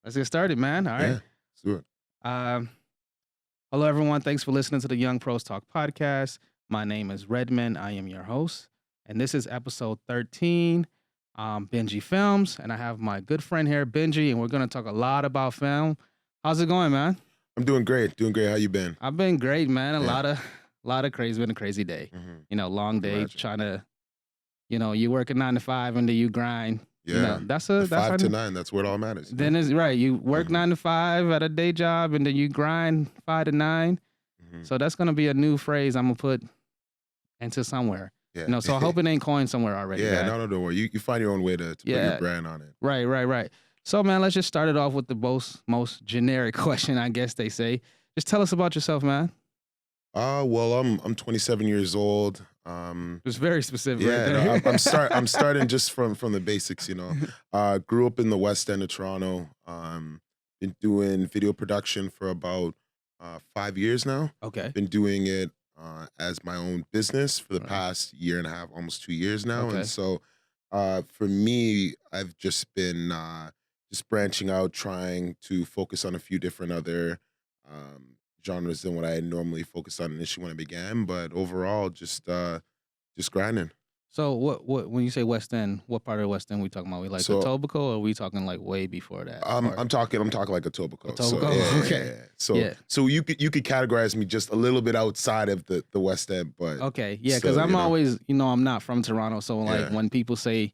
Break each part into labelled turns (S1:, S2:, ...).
S1: Let's get started, man. All right.
S2: Yeah, sure.
S1: Um, hello, everyone. Thanks for listening to the Young Pros Talk podcast. My name is Redmond. I am your host, and this is episode 13, Benji Films. And I have my good friend here, Benji, and we're going to talk a lot about film. How's it going, man?
S2: I'm doing great. Doing great. How you been?
S1: I've been great, man. A
S2: Yeah.
S1: lot of crazy. Been a crazy day. Long day
S2: Imagine.
S1: trying to, you work a 9 to 5 and then you grind.
S2: Yeah.
S1: That's
S2: The
S1: a
S2: 5 to 9. That's where it all matters.
S1: Then it's right. You work 9 to 5 at a day job, and then you grind 5 to 9. So that's gonna be a new phrase I'm gonna put into somewhere.
S2: Yeah.
S1: So I hope it ain't coined somewhere already.
S2: Yeah.
S1: Right?
S2: No, don't worry. You find your own way to put your brand on it.
S1: Right. So man, let's just start it off with the most generic question, I guess they say. Just tell us about yourself, man.
S2: Well, I'm 27 years old.
S1: It's very specific.
S2: Yeah.
S1: Right
S2: No, I'm starting just from the basics. Grew up in the West End of Toronto. Been doing video production for about 5 years now.
S1: Okay.
S2: Been doing it as my own business for the past year and a half, almost 2 years now.
S1: Okay.
S2: And so for me, I've just been just branching out, trying to focus on a few different other genres than what I normally focused on initially when I began. But overall, just grinding.
S1: So what when you say West End, what part of the West End we talking about? We like
S2: So-
S1: Etobicoke, or are we talking like way before that?
S2: I'm talking like a Etobicoke. So,
S1: Etobicoke, okay.
S2: Yeah. So
S1: Yeah.
S2: so you could categorize me just a little bit outside of the West End, but
S1: Okay, yeah,
S2: So,
S1: because I'm
S2: you know.
S1: always, I'm not from Toronto, so like
S2: Yeah.
S1: when people say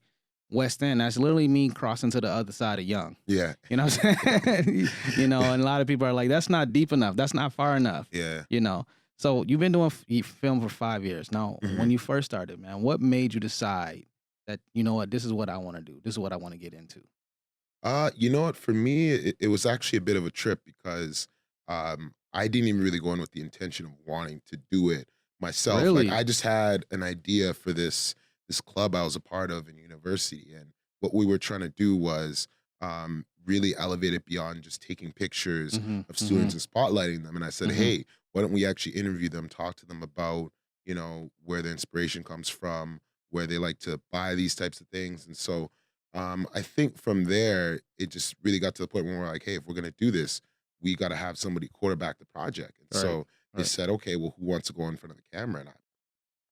S1: West End, that's literally me crossing to the other side of Young.
S2: yeah,
S1: You know what I'm saying? And a lot of people are like, that's not deep enough, that's not far enough.
S2: yeah.
S1: So you've been doing film for 5 years now.
S2: Mhm.
S1: When you first started, man, what made you decide that this is what I want to do, this is what I want to get into?
S2: You know what? For me, it was actually a bit of a trip because I didn't even really go in with the intention of wanting to do it myself.
S1: Really?
S2: Like I just had an idea for this club I was a part of in university, and what we were trying to do was really elevate it beyond just taking pictures
S1: Mhm,
S2: of students and spotlighting them. And I said,
S1: Mhm.
S2: hey, why don't we actually interview them, talk to them about where the inspiration comes from, where they like to buy these types of things. And so I think from there, it just really got to the point where we're like, hey, if we're going to do this, we got to have somebody quarterback the project. And so they
S1: right.
S2: said, okay, well, who wants to go in front of the camera? And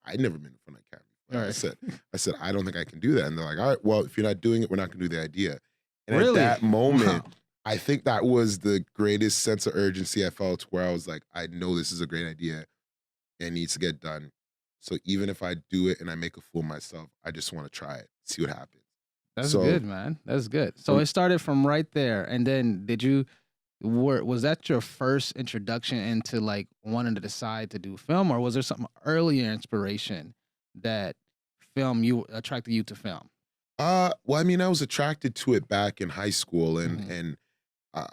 S2: I'd never been in front of the camera before.
S1: Right.
S2: I said, I don't think I can do that. And they're like, all right, well, if you're not doing it, we're not going to do the idea. And
S1: Really?
S2: at that moment,
S1: Wow.
S2: I think that was the greatest sense of urgency I felt, where I was like, I know this is a great idea and it needs to get done. So even if I do it and I make a fool of myself, I just want to try it, see what happens.
S1: That's
S2: So-
S1: good, man. That's good. So it started from right there, and then was that your first introduction into like wanting to decide to do film, or was there some earlier inspiration that attracted you to film?
S2: Well, I mean, I was attracted to it back in high school, and
S1: Mhm.
S2: and uh,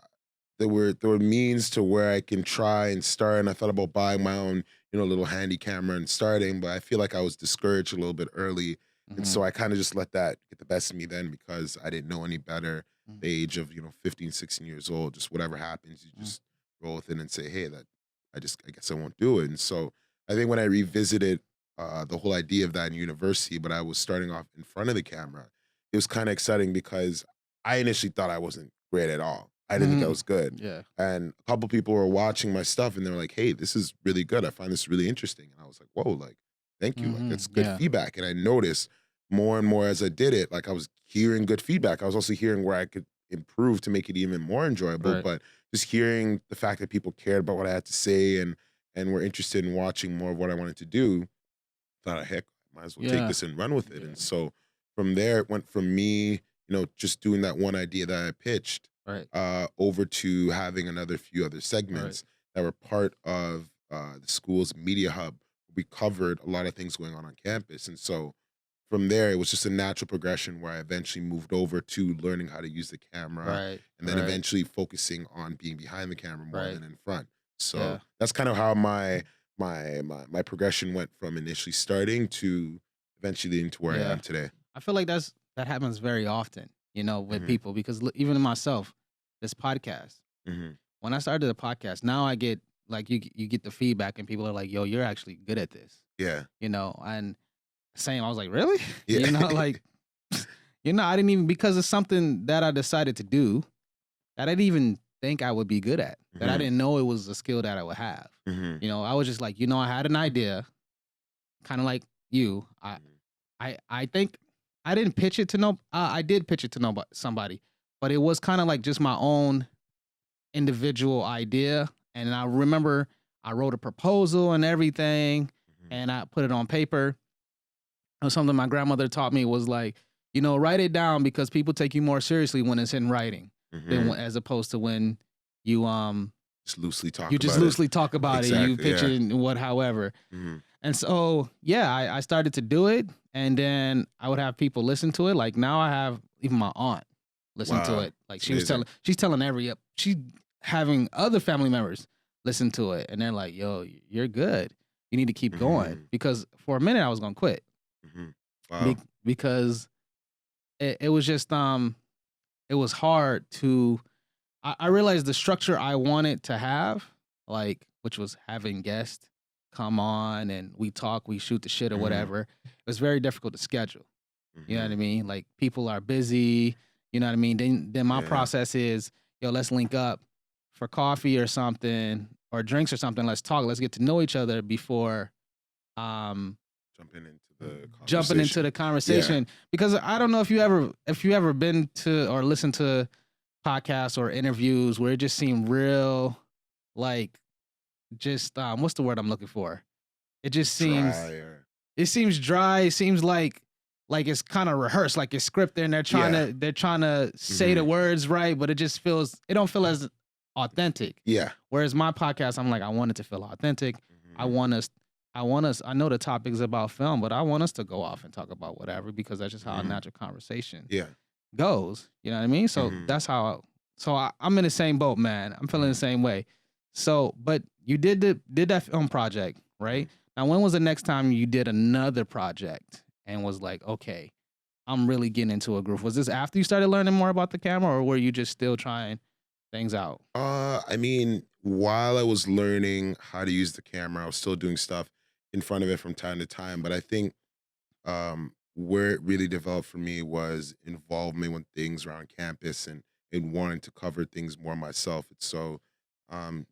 S2: there were means to where I can try and start. And I thought about buying my own, little handy camera and starting, but I feel like I was discouraged a little bit early, and so I kind of just let that get the best of me then, because I didn't know any better.
S1: Mhm.
S2: The age of 15, 16 years old, just whatever happens, you just roll with it and say, hey, that I guess I won't do it. And so I think when I revisited the whole idea of that in university, but I was starting off in front of the camera, it was kind of exciting because I initially thought I wasn't great at all. I didn't think I was good.
S1: Yeah.
S2: And a couple people were watching my stuff and they were like, hey, this is really good. I find this really interesting. And I was like, whoa, like, thank you.
S1: Mhm.
S2: Like, that's good
S1: Yeah.
S2: feedback. And I noticed more and more as I did it, like I was hearing good feedback. I was also hearing where I could improve to make it even more enjoyable.
S1: Right.
S2: But just hearing the fact that people cared about what I had to say and were interested in watching more of what I wanted to do, thought, heck, might as well
S1: Yeah.
S2: take this and run with it.
S1: Yeah.
S2: And so from there, it went from me, just doing that one idea that I pitched,
S1: Right.
S2: over to having few other segments that were part of the school's media hub. We covered a lot of things going on campus. And so from there, it was just a natural progression where I eventually moved over to learning how to use the camera,
S1: Right.
S2: and then
S1: right.
S2: eventually focusing on being behind the camera more
S1: Right.
S2: than in front. So
S1: Yeah.
S2: that's kind of how my progression went from initially starting to eventually into where I
S1: Yeah.
S2: am today.
S1: I feel like that happens very often, with
S2: Mhm.
S1: people, because even myself, this podcast.
S2: hmm
S1: When I started the podcast, now I get like you get the feedback, and people are like, "Yo, you're actually good at this,"
S2: Yeah.
S1: and same. I was like, "Really?"
S2: Yeah.
S1: like, I didn't even, because it's something that I decided to do, that I didn't even think I would be good at, that I
S2: Mhm.
S1: didn't know it was a skill that I would have.
S2: Mhm.
S1: I was just like, I had an idea, kind of like you.
S2: Mhm.
S1: I think I didn't pitch it to no. I did pitch it to somebody, but it was kind of like just my own individual idea. And I remember I wrote a proposal and everything,
S2: Mhm.
S1: and I put it on paper. And something my grandmother taught me was like, write it down because people take you more seriously when it's in writing than
S2: Mhm.
S1: as opposed to when you
S2: Just loosely talk
S1: you just
S2: about it.
S1: loosely talk about it, you
S2: Exactly.
S1: pitch
S2: Yeah.
S1: it and what however.
S2: Mhm.
S1: And so yeah, I started to do it, and then I would have people listen to it. Like now I have even my aunt listen to
S2: Wow.
S1: it. Like
S2: It's amazing.
S1: she's telling she's having other family members listen to it, and they're like, "Yo, you're good. You need to keep going."
S2: Mhm.
S1: Because for a minute I was gonna quit
S2: Mhm. Wow.
S1: because it was just it was hard to. I realized the structure I wanted to have, like which was having guests come on and we talk, we shoot the shit or
S2: Mhm.
S1: whatever. It was very difficult to schedule. You know what I
S2: Mhm.
S1: mean? Like people are busy. You know what I mean? Then my
S2: Yeah.
S1: process is, yo, let's link up for coffee or something or drinks or something. Let's talk. Let's get to know each other before um
S2: Jumping into the
S1: jumping into
S2: conversation.
S1: the
S2: Yeah.
S1: conversation. Because I don't know if you ever been to or listened to podcasts or interviews where it just seemed real, like just what's the word I'm looking for? It just seems
S2: Dry or
S1: it seems dry. It seems like it's kind of rehearsed, like it's scripted, and
S2: yeah.
S1: they're trying to say the
S2: Mhm.
S1: words right, but it don't feel as authentic.
S2: Yeah.
S1: Whereas my podcast, I'm like, I want it to feel authentic. I
S2: Mhm.
S1: want us, I know the topic is about film, but I want us to go off and talk about whatever because that's just how a
S2: Mhm.
S1: natural conversation
S2: Yeah.
S1: goes. You know what I mean? So
S2: Mhm.
S1: that's how. So I'm in the same boat, man. I'm feeling the
S2: Mhm.
S1: same way. So, but you did that film project, right?
S2: Mhm.
S1: Now, when was the next time you did another project and was like, okay, I'm really getting into a groove? Was this after you started learning more about the camera, or were you just still trying things out?
S2: I mean, while I was learning how to use the camera, I was still doing stuff in front of it from time to time. But I think where it really developed for me was involvement with things around campus and wanting to cover things more myself. And so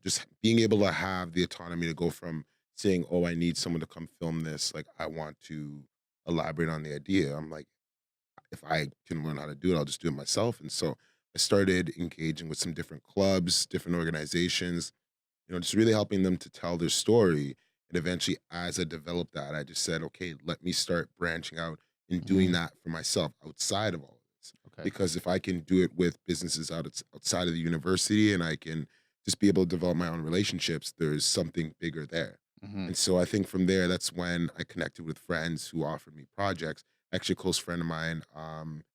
S2: just being able to have the autonomy to go from saying, oh, I need someone to come film this, like I want to elaborate on the idea. I'm like, if I can learn how to do it, I'll just do it myself. And so I started engaging with some different clubs, different organizations, just really helping them to tell their story. And eventually, as I developed that, I just said, okay, let me start branching out and doing
S1: Hmm.
S2: that for myself outside of all of this.
S1: Okay.
S2: Because if I can do it with businesses outside of the university and I can just be able to develop my own relationships, there's something bigger there.
S1: Hmm.
S2: And so I think from there, that's when I connected with friends who offered me projects. Actually, a close friend of mine,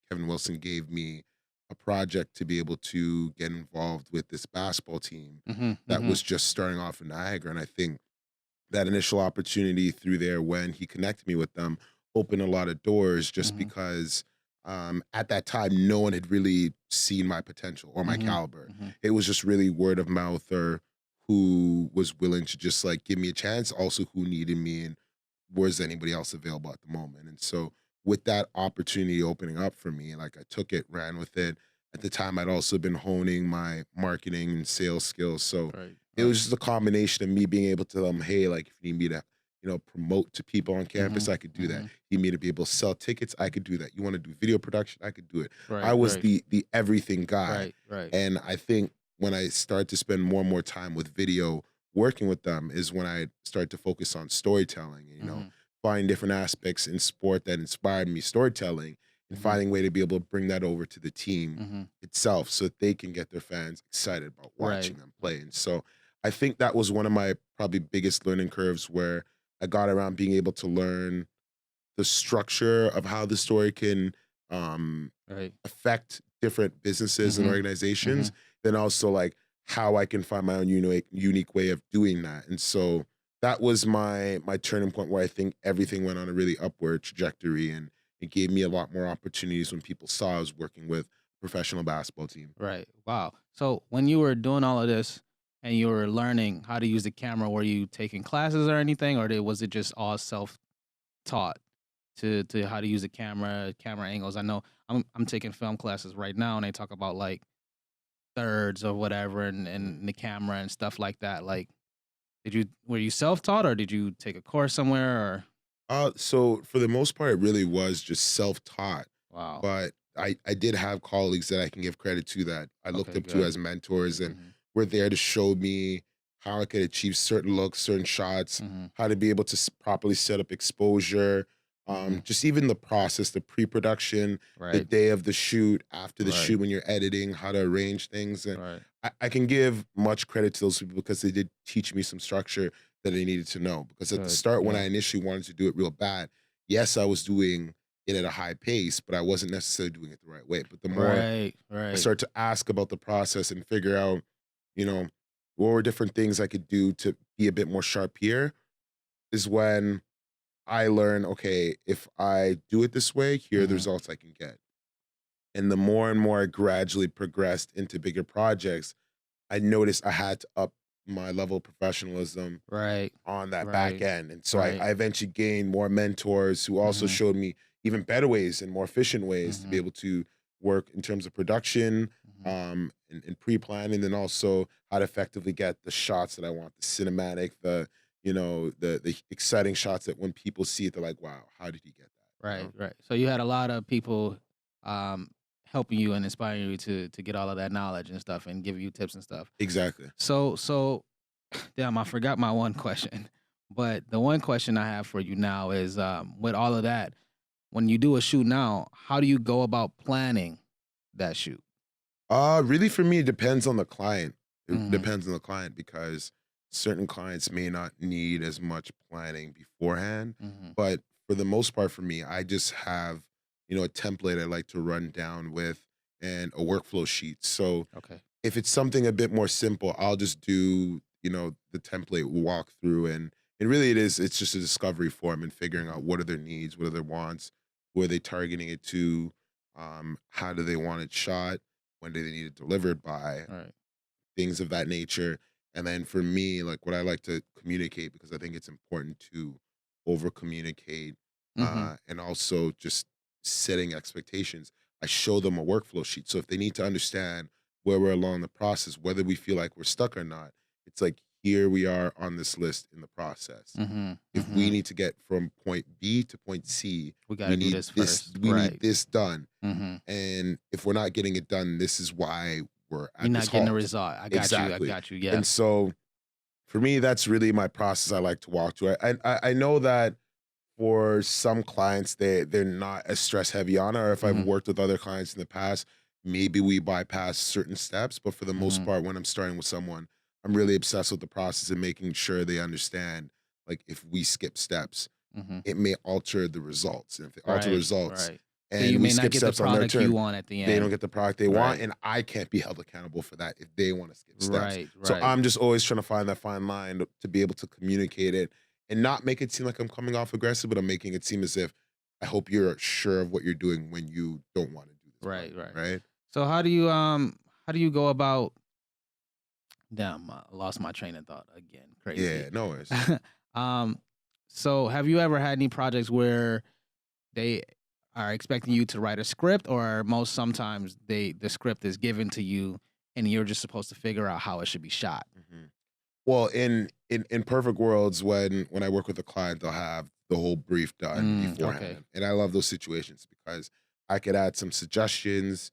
S2: Kevin Wilson, gave me a project to be able to get involved with this basketball team
S1: Hmm.
S2: that
S1: Hmm.
S2: was just starting off in Niagara. And I think that initial opportunity through there when he connected me with them opened a lot of doors just
S1: Hmm.
S2: because at that time no one had really seen my potential or my
S1: Hmm.
S2: caliber.
S1: Hmm.
S2: It was just really word of mouth or who was willing to just like give me a chance, also who needed me and was anybody else available at the moment. And so with that opportunity opening up for me, like I took it, ran with it. At the time I'd also been honing my marketing and sales skills. So
S1: Right.
S2: it was
S1: Right.
S2: just a combination of me being able to tell them, hey, like if you need me to, promote to people on
S1: Hmm.
S2: campus, I could do that.
S1: Hmm.
S2: You need me to be able to sell tickets, I could do that. You want to do video production, I could do it. I
S1: Right.
S2: was
S1: Right.
S2: the everything guy.
S1: Right. Right.
S2: And I think when I started to spend more and more time with video working with them is when I started to focus on storytelling,
S1: Hmm.
S2: find different aspects in sport that inspired me storytelling and
S1: Hmm.
S2: finding a way to be able to bring that over to the team
S1: Hmm.
S2: itself so that they can get their fans excited about
S1: Right.
S2: watching them play. And so I think that was one of my probably biggest learning curves where I got around being able to learn the structure of how the story can
S1: Right.
S2: affect different businesses and
S1: Hmm. Hmm.
S2: organizations, then also like how I can find my own unique way of doing that. And so that was my turning point where I think everything went on a really upward trajectory and it gave me a lot more opportunities when people saw I was working with a professional basketball team.
S1: Right. Wow. So when you were doing all of this and you were learning how to use the camera, were you taking classes or anything, or was it just all self taught to how to use the camera, camera angles? I know I'm taking film classes right now, and they talk about like thirds or whatever and the camera and stuff like that. Like, were you self-taught or did you take a course somewhere or
S2: So for the most part, it really was just self-taught.
S1: wow.
S2: But I did have colleagues that I can give credit to that I looked
S1: Okay,
S2: up to
S1: good.
S2: as mentors and
S1: Mhm.
S2: were there to show me how I could achieve certain looks, certain shots,
S1: Mhm.
S2: how to be able to properly set up exposure,
S1: Mhm.
S2: just even the process, the pre-production, the
S1: Right.
S2: day of the shoot, after the
S1: Right.
S2: shoot when you're editing, how to arrange things. And
S1: Right.
S2: I can give much credit to those people because they did teach me some structure that I needed to know. Because at the
S1: Good.
S2: start, when I
S1: Yeah.
S2: initially wanted to do it real bad, yes, I was doing it at a high pace, but I wasn't necessarily doing it the right way. But the more
S1: Right.
S2: I
S1: Right.
S2: started to ask about the process and figure out, you know, what were different things I could do to be a bit more sharp here, is when I learned, okay, if I do it this way, here are the
S1: Mhm.
S2: results I can get. And the more and more I gradually progressed into bigger projects, I noticed I had to up my level of professionalism
S1: Right.
S2: on that back
S1: Right.
S2: end. And so
S1: Right.
S2: I eventually gained more mentors who also
S1: Mhm.
S2: showed me even better ways and more efficient ways to be
S1: Mhm.
S2: able to work in terms of production,
S1: Mhm.
S2: and pre-planning, and also how to effectively get the shots that I want, the cinematic, the exciting shots that when people see it, they're like, wow, how did he get that? You
S1: Right.
S2: know?
S1: Right. So you had a lot of people um helping you and inspiring you to get all of that knowledge and stuff and give you tips and stuff.
S2: Exactly.
S1: So damn, I forgot my one question. But the one question I have for you now is with all of that, when you do a shoot now, how do you go about planning that shoot?
S2: Really for me, it depends on the client. It
S1: Mhm.
S2: depends on the client because certain clients may not need as much planning beforehand.
S1: Mhm.
S2: But for the most part, for me, I just have, a template I like to run down with and a workflow sheet. So
S1: Okay.
S2: if it's something a bit more simple, I'll just do, the template walkthrough and really it's just a discovery form and figuring
S1: Mhm.
S2: out what are their needs, what are their wants, who are they targeting it to, how do they want it shot, when do they need it delivered by,
S1: All right.
S2: things of that nature. And then for me, like what I like to communicate, because I think it's important to over communicate,
S1: Mhm.
S2: and also just setting expectations. I show them a workflow sheet. So if they need to understand where we're along the process, whether we feel like we're stuck or not, it's like, here we are on this list in the process.
S1: Mhm.
S2: If we
S1: Mhm.
S2: need to get from point B to point C,
S1: We got to do this first.
S2: we need
S1: Right.
S2: this done.
S1: Mhm.
S2: And if we're not getting it done, this is why we're
S1: You're
S2: at this
S1: not getting the
S2: halt.
S1: result. I got you. I
S2: Exactly.
S1: got you. Yeah.
S2: And so for me, that's really my process I like to walk through. I know that for some clients, they're not as stress heavy on it, or if I've
S1: Mhm.
S2: worked with other clients in the past, maybe we bypass certain steps. But for the most
S1: Mhm.
S2: part, when I'm starting with someone, I'm really obsessed with the process and making sure they understand, like, if we skip steps,
S1: Mhm.
S2: it may alter the results. And if they alter
S1: Right.
S2: results
S1: Right. So you
S2: and we
S1: may not
S2: skip
S1: get the
S2: steps on their
S1: product you
S2: term,
S1: want at the
S2: they don't
S1: end.
S2: get the product they want,
S1: Right.
S2: and I can't be held accountable for that if they want to skip steps.
S1: Right.
S2: So
S1: Right.
S2: I'm just always trying to find that fine line to be able to communicate it and not make it seem like I'm coming off aggressive, but I'm making it seem as if I hope you're sure of what you're doing when you don't want to do this part,
S1: Right. Right.
S2: right?
S1: So how do you go about damn, I lost my train of thought again.
S2: Yeah,
S1: Crazy.
S2: no worries.
S1: um so have you ever had any projects where they are expecting you to write a script or most sometimes the script is given to you and you're just supposed to figure out how it should be shot?
S2: Mhm. Well, in perfect worlds, when I work with a client, they'll have the whole brief done
S1: Okay.
S2: beforehand, and I love those situations because I could add some suggestions.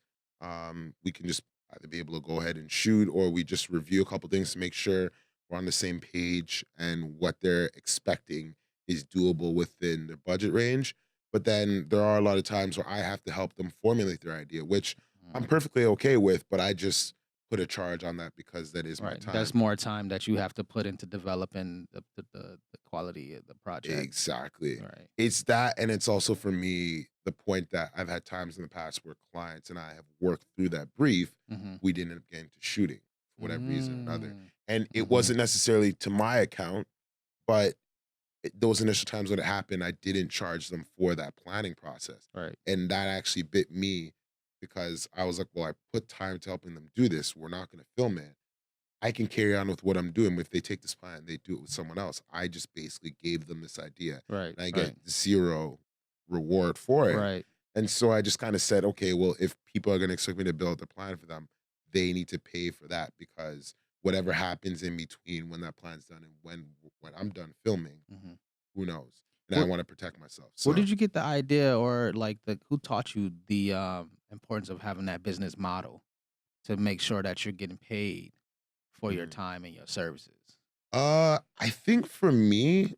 S2: We can just either be able to go ahead and shoot, or we just review a couple things to make sure we're on the same page and what they're expecting is doable within their budget range. But then there are a lot of times where I have to help them formulate their idea, which I'm
S1: Mhm.
S2: perfectly okay with, but I just put a charge on that because that is my
S1: Right. That's
S2: time.
S1: more time that you have to put into developing the quality of the project.
S2: Exactly.
S1: Right.
S2: It's that, and it's also for me the point that I've had times in the past where clients and I have worked through that brief.
S1: Mhm.
S2: We didn't end up getting to shooting for whatever reason or another,
S1: Mm.
S2: and it
S1: Mhm.
S2: wasn't necessarily to my account, but those initial times when it happened, I didn't charge them for that planning process,
S1: Right.
S2: and that actually bit me because I was like, "Well, I put time to helping them do this. We're not going to film it. I can carry on with what I'm doing. If they take this plan, they do it with someone else. I just basically gave them this idea
S1: Right.
S2: and I get
S1: Right.
S2: zero reward for it.
S1: Right.
S2: And so I just kind of said, okay, well, if people are going to expect me to build a plan for them, they need to pay for that because whatever happens in between when that plan's done and when I'm done filming,
S1: Mhm.
S2: who knows? And I
S1: Where
S2: want to protect myself.
S1: where
S2: So
S1: did you get the idea, or like the who taught you the importance of having that business model to make sure that you're getting paid for your
S2: mhm.
S1: time and your services?
S2: I think for me,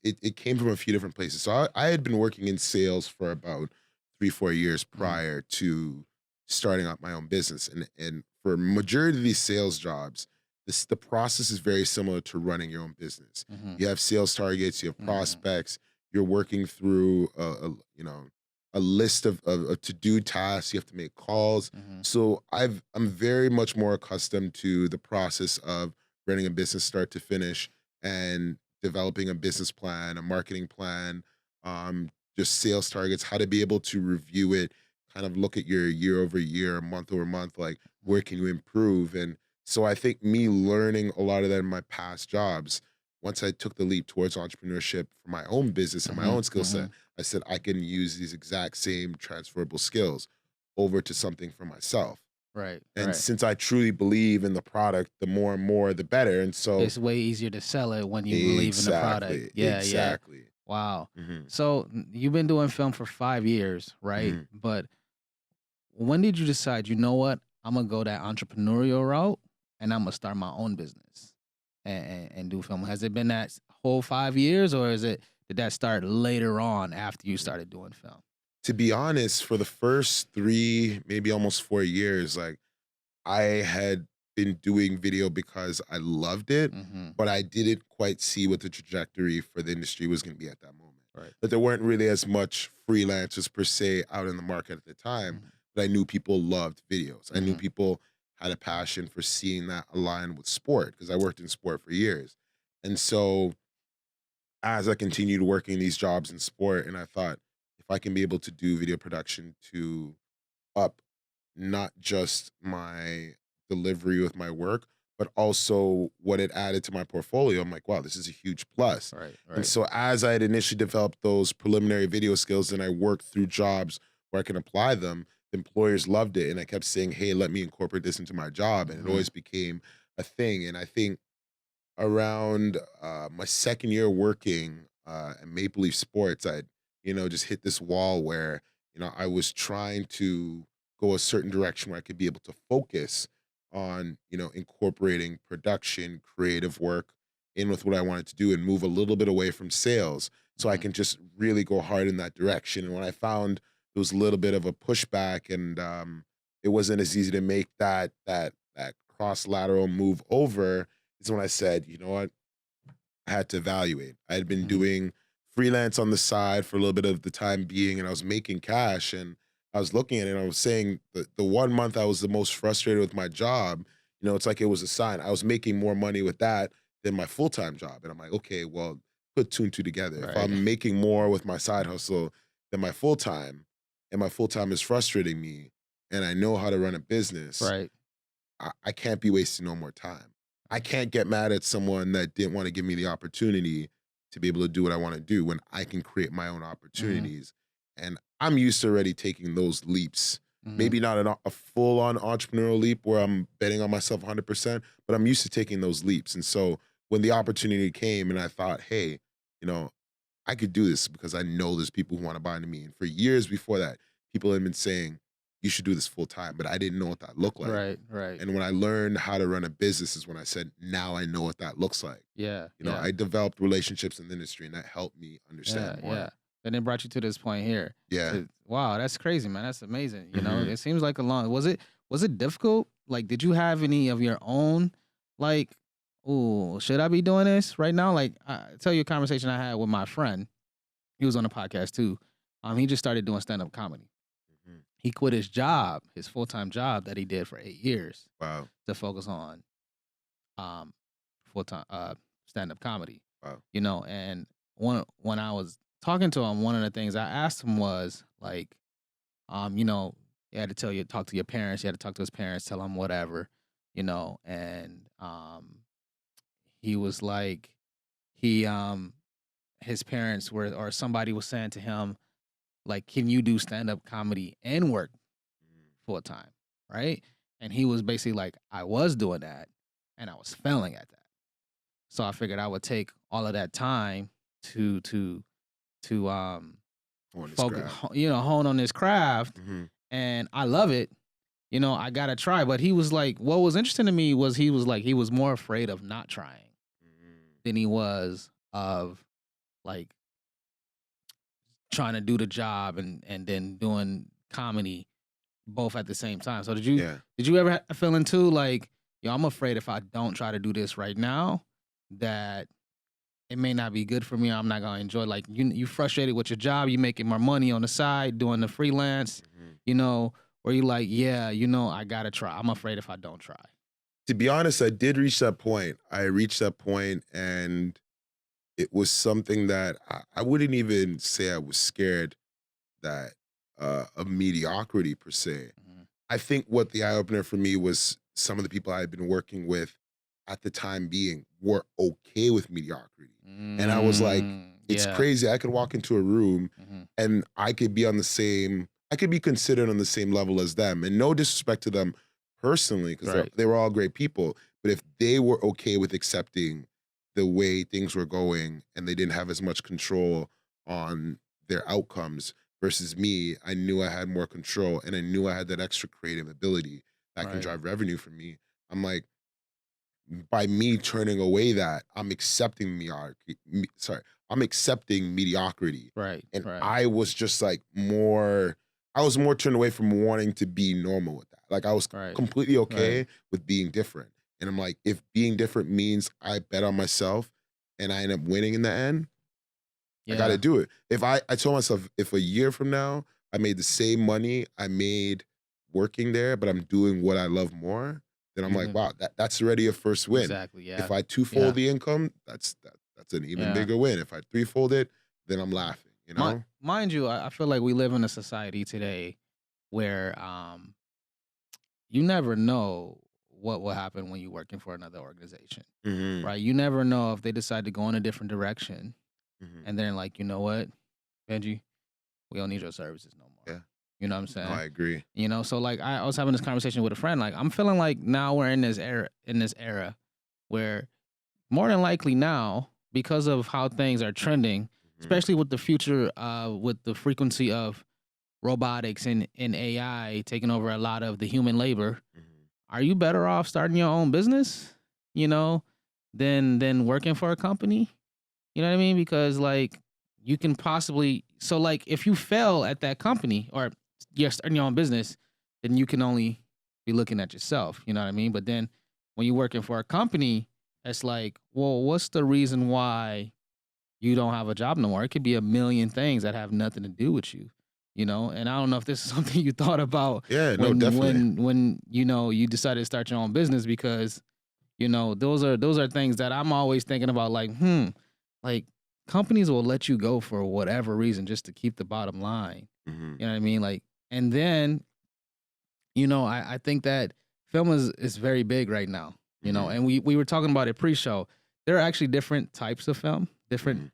S2: it came from a few different places. So I had been working in sales for about 3 4 years
S1: Mm,
S2: prior to starting up my own business, and for majority of these sales jobs, the process is very similar to running your own business.
S1: mhm,
S2: You have sales targets, you have
S1: mhm,
S2: prospects, you're working through a list of to do tasks. You have to make calls.
S1: mhm,
S2: So I'm very much more accustomed to the process of running a business start to finish and developing a business plan, a marketing plan, just sales targets, how to be able to review it, kind of look at your year over year, month over month, like
S1: mhm,
S2: where can you improve? And so I think me learning a lot of that in my past jobs, once I took the leap towards entrepreneurship for my own business and my
S1: mhm,
S2: own skill set,
S1: mhm.
S2: I said I can use these exact same transferable skills over to something for myself.
S1: Right,
S2: And
S1: right.
S2: since I truly believe in the product, the more and more, the better. And so,
S1: It's way easier to sell it when you believe in the product.
S2: exactly,
S1: Yeah, yeah.
S2: exactly.
S1: Wow.
S2: Mhm,
S1: So you've been doing film for 5 years, right?
S2: mhm.
S1: But when did you decide, you know what, I'm gonna go that entrepreneurial route and I'm gonna start my own business and do film? Has it been that whole 5 years, or did that start later on after you started doing film?
S2: To be honest, for the first 3, maybe almost 4 years, like, I had been doing video because I loved it,
S1: Mm-hmm.
S2: but I didn't quite see what the trajectory for the industry was gonna be at that moment.
S1: Right.
S2: But there weren't really as much freelancers per se out in the market at the time,
S1: Mm-hmm.
S2: but I knew people loved videos. I knew
S1: Mm-hmm.
S2: people had a passion for seeing that align with sport because I worked in sport for years. And so as I continued working these jobs in sport, and I thought, if I can be able to do video production to up not just my delivery with my work, but also what it added to my portfolio, I'm like, wow, this is a huge plus.
S1: Right.
S2: And
S1: Right.
S2: so as I had initially developed those preliminary video skills and I worked through jobs where I can apply them, employers loved it. And I kept saying, hey, let me incorporate this into my job. And it
S1: Mm-hmm.
S2: always became a thing. And I think around my second year working at Maple Leaf Sports, I'd, just hit this wall where, I was trying to go a certain direction where I could be able to focus on, incorporating production, creative work in with what I wanted to do and move a little bit away from sales so I
S1: Mm-hmm.
S2: can just really go hard in that direction. And when I found there was a little bit of a pushback and it wasn't as easy to make that cross lateral move over, is when I said, you know what, I had to evaluate. I had been
S1: Mm-hmm.
S2: doing freelance on the side for a little bit of the time being, and I was making cash. And I was looking at it, and I was saying the 1 month I was the most frustrated with my job, it's like it was a sign. I was making more money with that than my full time job. And I'm like, okay, well, put two and two together. If
S1: Right.
S2: I'm making more with my side hustle than my full time, and my full time is frustrating me, and I know how to run a business,
S1: Right.
S2: I can't be wasting no more time. I can't get mad at someone that didn't want to give me the opportunity to be able to do what I want to do when I can create my own
S1: Mm-hmm.
S2: opportunities. And I'm used to already taking those leaps.
S1: Mm-hmm.
S2: Maybe not a full on entrepreneurial leap where I'm betting on myself 100%, but I'm used to taking those leaps. And so when the opportunity came and I thought, hey, you know, I could do this because I know there's people who want to buy into me. And for years before that, people had been saying, you should do this full time, but I didn't know what that looked like.
S1: Right. Right.
S2: And when I learned how to run a business is when I said, now I know what that looks like.
S1: Yeah. Yeah.
S2: I developed relationships in the industry and that helped me
S1: Yeah,
S2: understand
S1: yeah.
S2: more.
S1: And it brought you to this point here.
S2: Yeah.
S1: Wow, that's crazy, man. That's amazing.
S2: Hmm.
S1: It seems like a long. Was it difficult? Like, did you have any of your own, like, oh, should I be doing this right now? Like, I tell you a conversation I had with my friend. He was on a podcast too. He just started doing stand up comedy.
S2: Hmm.
S1: He quit his job, his full time job that he did for 8 years
S2: Wow.
S1: to focus on um full time stand up comedy.
S2: Wow.
S1: And when I was talking to him, one of the things I asked him was like, you had to talk to your parents, you had to talk to his parents, tell him whatever, and he was like, he his parents were, or somebody was saying to him, like, can you do stand up comedy and work
S2: Mm.
S1: full time, right? And he was basically like, I was doing that and I was failing at that. So I figured I would take all of that time to
S2: On his
S1: focus,
S2: craft.
S1: hone on this craft.
S2: Mm-hmm.
S1: And I love it. I gotta try. But he was like, what was interesting to me was he was more afraid of not trying than he was of like trying to do the job and then doing comedy both at the same time. So did you ever have a feeling too like, I'm afraid if I don't try to do this right now that it may not be good for me. I'm not gonna enjoy. Like you frustrated with your job, you making more money on the side doing the freelance, or you like, I gotta try. I'm afraid if I don't try.
S2: To be honest, I did reach that point. I reached that point, and it was something that I wouldn't even say I was scared that of mediocrity per se.
S1: Mhm.
S2: I think what the eye opener for me was some of the people I had been working with at the time being were okay with mediocrity. And I was like, it's
S1: Yeah.
S2: crazy. I could walk into a room
S1: Mhm.
S2: and I could be I could be considered on the same level as them. And no disrespect to them personally, because
S1: Right.
S2: they were all great people. But if they were okay with accepting the way things were going and they didn't have as much control on their outcomes versus me, I knew I had more control and I knew I had that extra creative ability that can
S1: Right.
S2: drive revenue for me. I'm like, by me turning away that, I'm accepting I'm accepting mediocrity.
S1: Right.
S2: And
S1: Right.
S2: I was just like I was more turned away from wanting to be normal with that. Like I was
S1: Right.
S2: completely okay
S1: Right.
S2: with being different. And I'm like, if being different means I bet on myself and I end up winning in the end, I
S1: Yeah.
S2: gotta do it. If I told myself if a year from now I made the same money I made working there, but I'm doing what I love more, then I'm like,
S1: Mhm.
S2: wow, that's already a first win.
S1: Exactly. Yeah.
S2: If I twofold
S1: Yeah.
S2: the income, that's an even
S1: Yeah.
S2: bigger win. If I threefold it, then I'm laughing, you know?
S1: Mind you, I feel like we live in a society today where you never know what will happen when you're working for another organization,
S2: Hmm.
S1: right? You never know if they decide to go in a different direction
S2: Hmm.
S1: and then like, you know what, Benji, we don't need your services no more.
S2: Yeah.
S1: You know what I'm
S2: No,
S1: saying?
S2: I agree.
S1: So like I was having this conversation with a friend. Like I'm feeling like now we're in this era where more than likely now, because of how things are trending,
S2: Hmm.
S1: especially with the future, with the frequency of robotics and AI taking over a lot of the human labor,
S2: Hmm.
S1: are you better off starting your own business, than working for a company? You know what I mean? Because like you can possibly like if you fail at that company or you're starting your own business, then you can only be looking at yourself. You know what I mean? But then when you're working for a company, it's like, well, what's the reason why you don't have a job no more? It could be a million things that have nothing to do with you. And I don't know if this is something you thought about
S2: Yeah, no,
S1: when
S2: definitely.
S1: you decided to start your own business because those are things that I'm always thinking about like like companies will let you go for whatever reason just to keep the bottom line.
S2: Hmm.
S1: You know what I mean? Like, and then, I think that film is very big right now,
S2: Hmm.
S1: and we were talking about it pre-show. There are actually different types of film, different
S2: Hmm.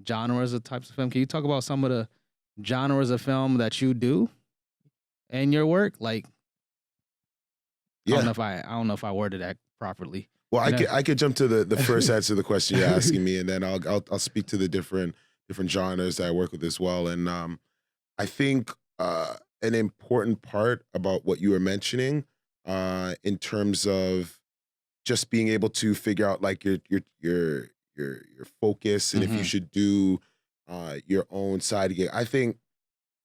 S1: genres of types of film. Can you talk about some of the genres of film that you do in your work? Like,
S2: Yeah.
S1: I don't know if I worded that properly.
S2: Well,
S1: You know?
S2: I could jump to the first answer to the question you're asking me, and then I'll speak to the different genres that I work with as well. And I think an important part about what you were mentioning, in terms of just being able to figure out like your focus and if you
S1: Mhm.
S2: should do your own side gig. I think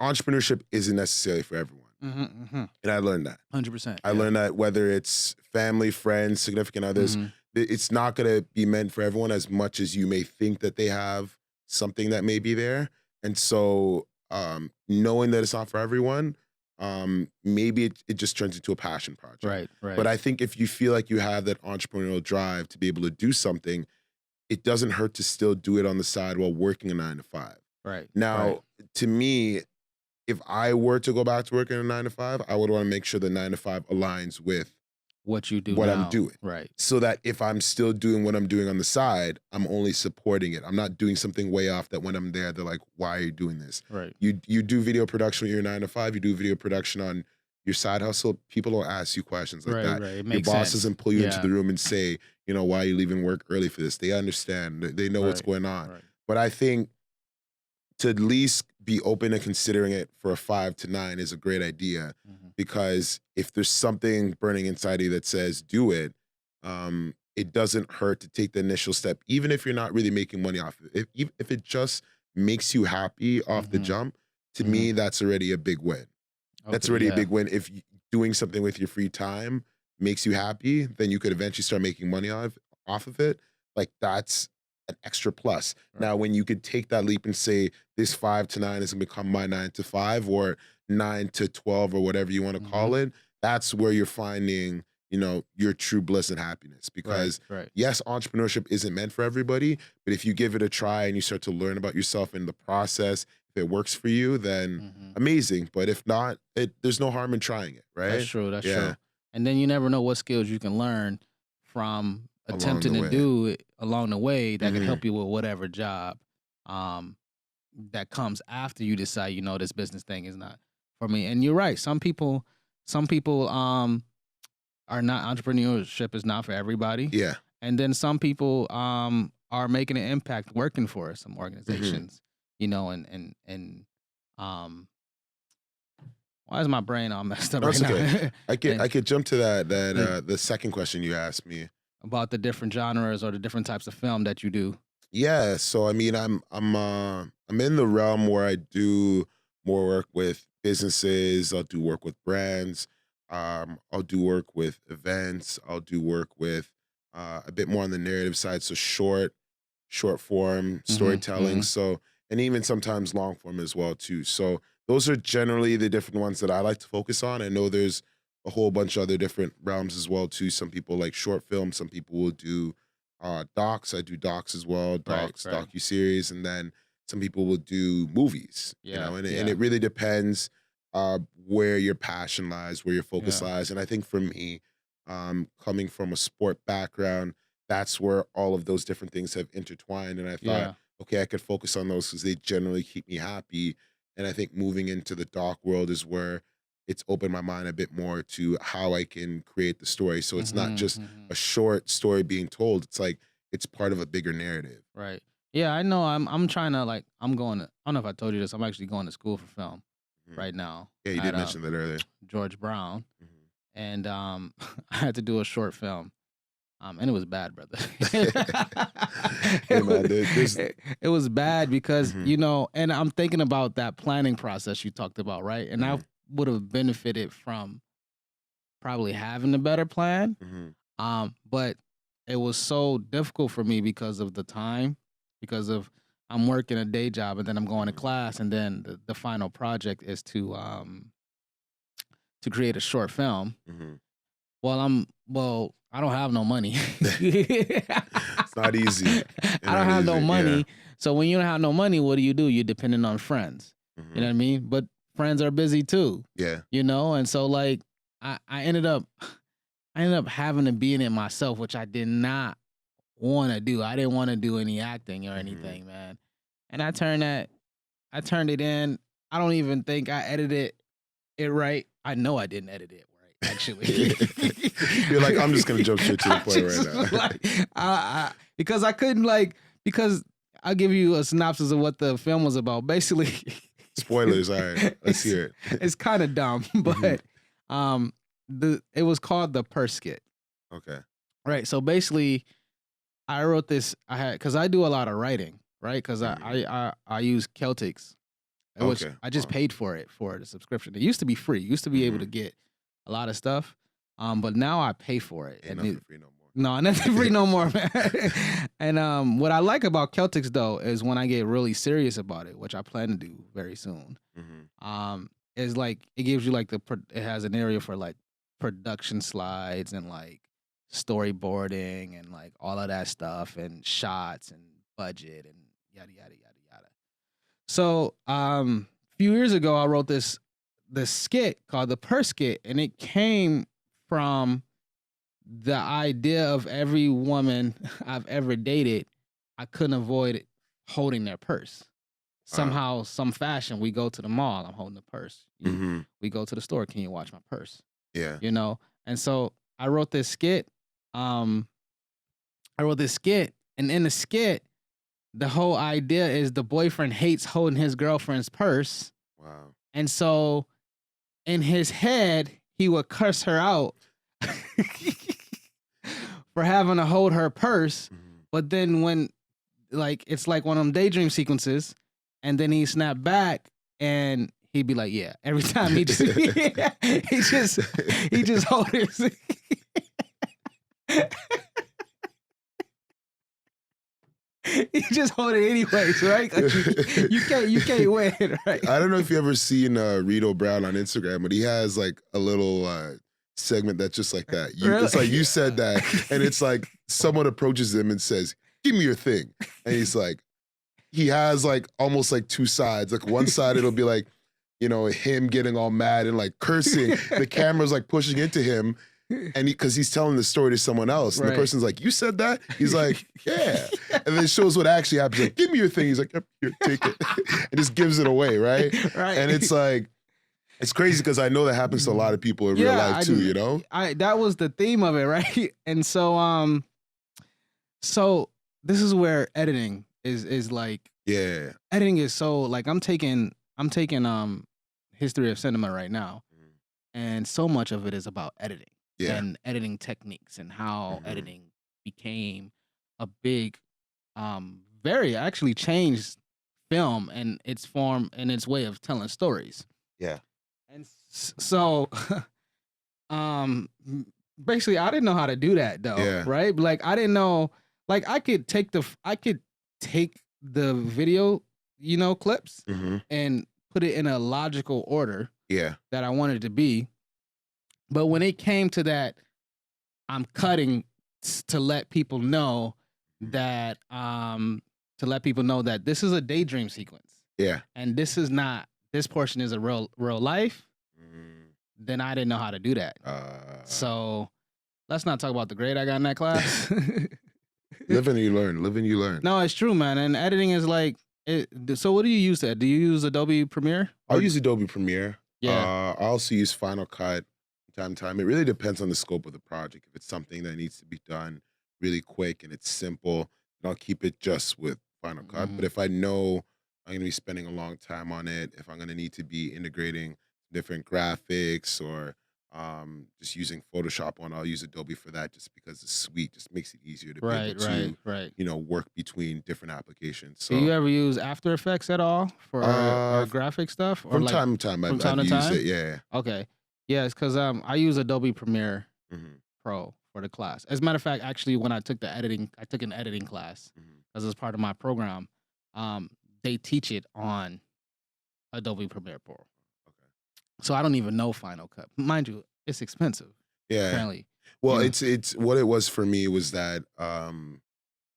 S2: entrepreneurship isn't necessarily for everyone,
S1: Mhm. Mhm.
S2: and I learned that.
S1: 100%.
S2: I
S1: Yeah.
S2: learned that whether it's family, friends, significant others,
S1: Mhm.
S2: it's not going to be meant for everyone as much as you may think that they have something that may be there. And so, knowing that it's not for everyone, maybe it just turns into a passion project.
S1: Right.
S2: But
S1: Right.
S2: I think if you feel like you have that entrepreneurial drive to be able to do something, it doesn't hurt to still do it on the side while working a 9 to 5.
S1: Right. Right.
S2: Now, to me, if I were to go back to working a 9 to 5, I would want to make sure the 9 to 5 aligns with
S1: What you do
S2: what I'm
S1: now.
S2: doing.
S1: Right.
S2: So that if I'm still doing what I'm doing on the side, I'm only supporting it. I'm not doing something way off that when I'm there, they're like, why are you doing this?
S1: Right.
S2: You do video production when you're 9 to 5, you do video production on your side hustle, people don't ask you questions like
S1: Right,
S2: that.
S1: right. It
S2: Your
S1: makes
S2: boss
S1: sense.
S2: doesn't pull you into
S1: Yeah.
S2: the room and say, you know, why are you leaving work early for this? They understand. They know what's
S1: Right.
S2: going on.
S1: Right.
S2: But I think to at least be open to considering it for a 5 to 9 is a great idea,
S1: Mhm.
S2: because if there's something burning inside you that says do it, it doesn't hurt to take the initial step, even if you're not really making money off of it. If it just makes you happy off the
S1: Mhm.
S2: jump, to
S1: Mhm.
S2: me, that's already a big win. That's
S1: Okay.
S2: already a
S1: Yeah.
S2: big win. If doing something with your free time makes you happy, then you could eventually start making money off of it. Like, that's an extra plus.
S1: Right.
S2: Now, when you could take that leap and say this 5 to 9 is gonna become my 9 to 5 or 9 to 12 or whatever you want to
S1: Mhm.
S2: call it, that's where you're finding, you know, your true bliss and happiness.
S1: Right.
S2: Because
S1: Right.
S2: yes, entrepreneurship isn't meant for everybody, but if you give it a try and you start to learn about yourself in the process, if it works for you, then
S1: Mhm.
S2: amazing. But if not, there's no harm in trying it,
S1: That's
S2: right?
S1: true. That's
S2: Yeah,
S1: true. And then you never know what skills you can learn from
S2: along
S1: attempting
S2: the
S1: to
S2: way.
S1: do it along the way that could
S2: Hmm.
S1: help you with whatever job um, that comes after you decide, this business thing is not for me. And you're right. Some people are not, entrepreneurship is not for everybody.
S2: Yeah.
S1: And then some people are making an impact working for some
S2: Hmm.
S1: organizations, and um, why is my brain all messed up
S2: No,
S1: right
S2: it's okay.
S1: now?
S2: I
S1: and
S2: could jump to that
S1: like
S2: the second question you asked me.
S1: about the different genres or the different types of film that you do.
S2: Yeah, so I mean, I'm in the realm where I do more work with businesses. I'll do work with brands. I'll do work with events. I'll do work with a bit more on the narrative side, so short form
S1: Hmm.
S2: storytelling.
S1: Hmm.
S2: So, and even sometimes long form as well too. So those are generally the different ones that I like to focus on. I know there's a whole bunch of other different realms as well too. Some people like short film. Some people will do docs. I do docs as well,
S1: Right,
S2: docs,
S1: right.
S2: docu-series, and then some people will do movies, you
S1: Yeah,
S2: know, and
S1: yeah,
S2: it really depends where your passion lies, where your focus
S1: yeah.
S2: lies. And I think for me, coming from a sport background, that's where all of those different things have intertwined. And I thought,
S1: Yeah.
S2: okay, I could focus on those because they generally keep me happy. And I think moving into the doc world is where it's opened my mind a bit more to how I can create the story. So it's not
S1: Hmm.
S2: just
S1: Hmm.
S2: a short story being told. It's like it's part of a bigger narrative.
S1: Right. Yeah, I know. I'm trying to I'm going to. I don't know if I told you this. I'm actually going to school for film
S2: Mhm.
S1: right now
S2: Yeah, you
S1: at
S2: did mention that earlier.
S1: George Brown,
S2: Mhm.
S1: and I had to do a short film. And it was bad, brother.
S2: Hey
S1: it,
S2: man,
S1: was,
S2: there's
S1: it was bad because,
S2: mhm,
S1: and I'm thinking about that planning process you talked about, right? And I
S2: mhm,
S1: would have benefited from probably having a better plan.
S2: mhm,
S1: But it was so difficult for me because of the time, because of I'm working a day job and then I'm going to
S2: mhm,
S1: class, and then the final project is to create a short film.
S2: mhm.
S1: Well, I don't have no money.
S2: It's not easy. It's
S1: I don't
S2: not
S1: have no
S2: easy. Yeah.
S1: money. So when you don't have no money, what do? You're dependent on friends. You know
S2: Mhm.
S1: what I mean? But friends are busy too,
S2: Yeah.
S1: and so like I ended up having to be in it myself, which I did not want to do. I didn't want to do any acting or
S2: Mhm.
S1: anything, man. And I turned it in. I don't even think I edited it right. I know I didn't edit it right, actually.
S2: You're like, I'm just gonna jump straight to the
S1: I
S2: point right
S1: just was
S2: now.
S1: like, because I couldn't because I'll give you a synopsis of what the film was about. Basically,
S2: Spoilers. All right, let's
S1: it's
S2: hear it.
S1: it's kind of dumb,
S2: Mhm.
S1: but it was called the Purse Skit.
S2: Okay.
S1: Right. So basically, I wrote this. Because I do a lot of writing, right? Because
S2: Mhm.
S1: I use Celtics, which
S2: Okay.
S1: I just
S2: Wow.
S1: paid for the subscription. It used to be free. You used to be able to
S2: Mhm.
S1: get a lot of stuff, but now I pay for it,
S2: Ain't
S1: and
S2: nothing free no more.
S1: no, nothing free no more, man. And what I like about Celtics though is when I get really serious about it, which I plan to do very soon.
S2: Mhm.
S1: Is like it gives you it has an area for like production slides and like storyboarding and like all of that stuff and shots and budget and yada yada yada yada. So a few years ago I wrote this skit called the Purse Skit, and it came from the idea of every woman I've ever dated, I couldn't avoid holding their purse. somehow, some fashion, we go to the mall. I'm holding a purse.
S2: Mm-hmm.
S1: We go to the store. Can you watch my purse?
S2: Yeah.
S1: You know. And so I wrote this skit. And in the skit, the whole idea is the boyfriend hates holding his girlfriend's purse.
S2: Wow.
S1: And so in his head, he would curse her out for having to hold her purse.
S2: Mm-hmm.
S1: But then when, like, it's like one of them daydream sequences, and then he snapped back and he'd be like, yeah, every time he just, he just hold his. You just hold it anyways, right? You can't win, right?
S2: I don't know if you ever seen Rito Brown on Instagram, but he has like a little segment that's just like that.
S1: Really?
S2: It's like you said that, and it's like someone approaches him and says, "Give me your thing," and he's like, he has like almost like two sides. Like one side it'll be like, you know, him getting all mad and like cursing. The camera's like pushing into him. And because he's telling the story to someone else, and the person's like, "You said that?" He's like, "Yeah," and then it shows what actually happens. Like, "Give me your thing." He's like, "Yep, here, take it," and just gives it away, right?
S1: Right.
S2: And it's like, it's crazy because I know that happens to a lot of people in real life too. You know,
S1: that was the theme of it, right? And so, so this is where editing is like, editing is so like I'm taking history of cinema right now, and so much of it is about editing. And editing techniques and how editing became a big, very actually changed film and its form and its way of telling stories.
S2: Yeah.
S1: And so, basically, I didn't know how to do that though, right? Like I didn't know, like I could take the video, you know, clips and put it in a logical order. That I wanted it to be. But when it came to that, I'm cutting to let people know that this is a daydream sequence. And this is not, this portion is a real life. Then I didn't know how to do that. So let's not talk about the grade I got in that class.
S2: Live and you learn. Live and you learn.
S1: No, it's true, man. And editing is like, so what do you use that? Do you use Adobe Premiere?
S2: I use Adobe Premiere.
S1: Yeah.
S2: I also use Final Cut from time to time. It really depends on the scope of the project. If it's something that needs to be done really quick and it's simple, then I'll keep it just with Final Cut. But if I know I'm going to be spending a long time on it, if I'm going to need to be integrating different graphics or just using Photoshop on, I'll use Adobe for that just because the suite just makes it easier to be able to, you know, work between different applications. So,
S1: do you ever use After Effects at all for our graphic stuff? Or
S2: from
S1: like,
S2: time to time, I've used it, yeah.
S1: Okay. Yeah, it's because I use Adobe Premiere Pro for the class. As a matter of fact, actually, when I took an editing class as part of my program. They teach it on Adobe Premiere Pro. Okay. So I don't even know Final Cut. Mind you, it's expensive.
S2: Yeah.
S1: Apparently.
S2: Well, it's what it was for me was that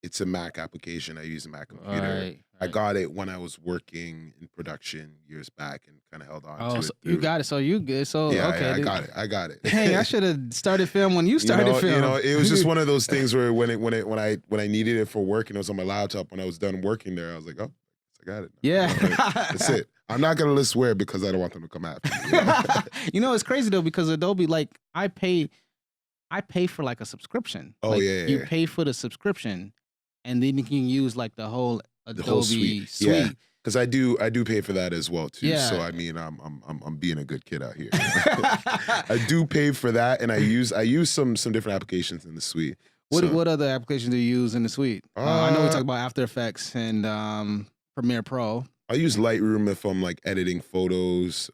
S2: it's a Mac application. I use a Mac computer.
S1: Right.
S2: I got it when I was working in production years back and kind of held on to it.
S1: So you got it. So you good. So
S2: yeah,
S1: okay.
S2: Yeah, I got it.
S1: Hey, I should have started film when you started film.
S2: You know, it was just one of those things where when I needed it for work and it was on my laptop, when I was done working there, I was like, oh, I got it.
S1: Yeah.
S2: That's it. I'm not gonna list where because I don't want them to come after me.
S1: You know, it's crazy though, because Adobe, like I pay for like a subscription.
S2: Oh,
S1: like,
S2: yeah.
S1: You pay for the subscription and then you can use like the whole Adobe suite.
S2: Yeah. Because I do pay for that as well too.
S1: Yeah.
S2: So I mean, I'm being a good kid out here. I do pay for that, and I use some different applications in the suite.
S1: What other applications do you use in the suite? I know we talked about After Effects and Premiere Pro.
S2: I use Lightroom if I'm like editing photos.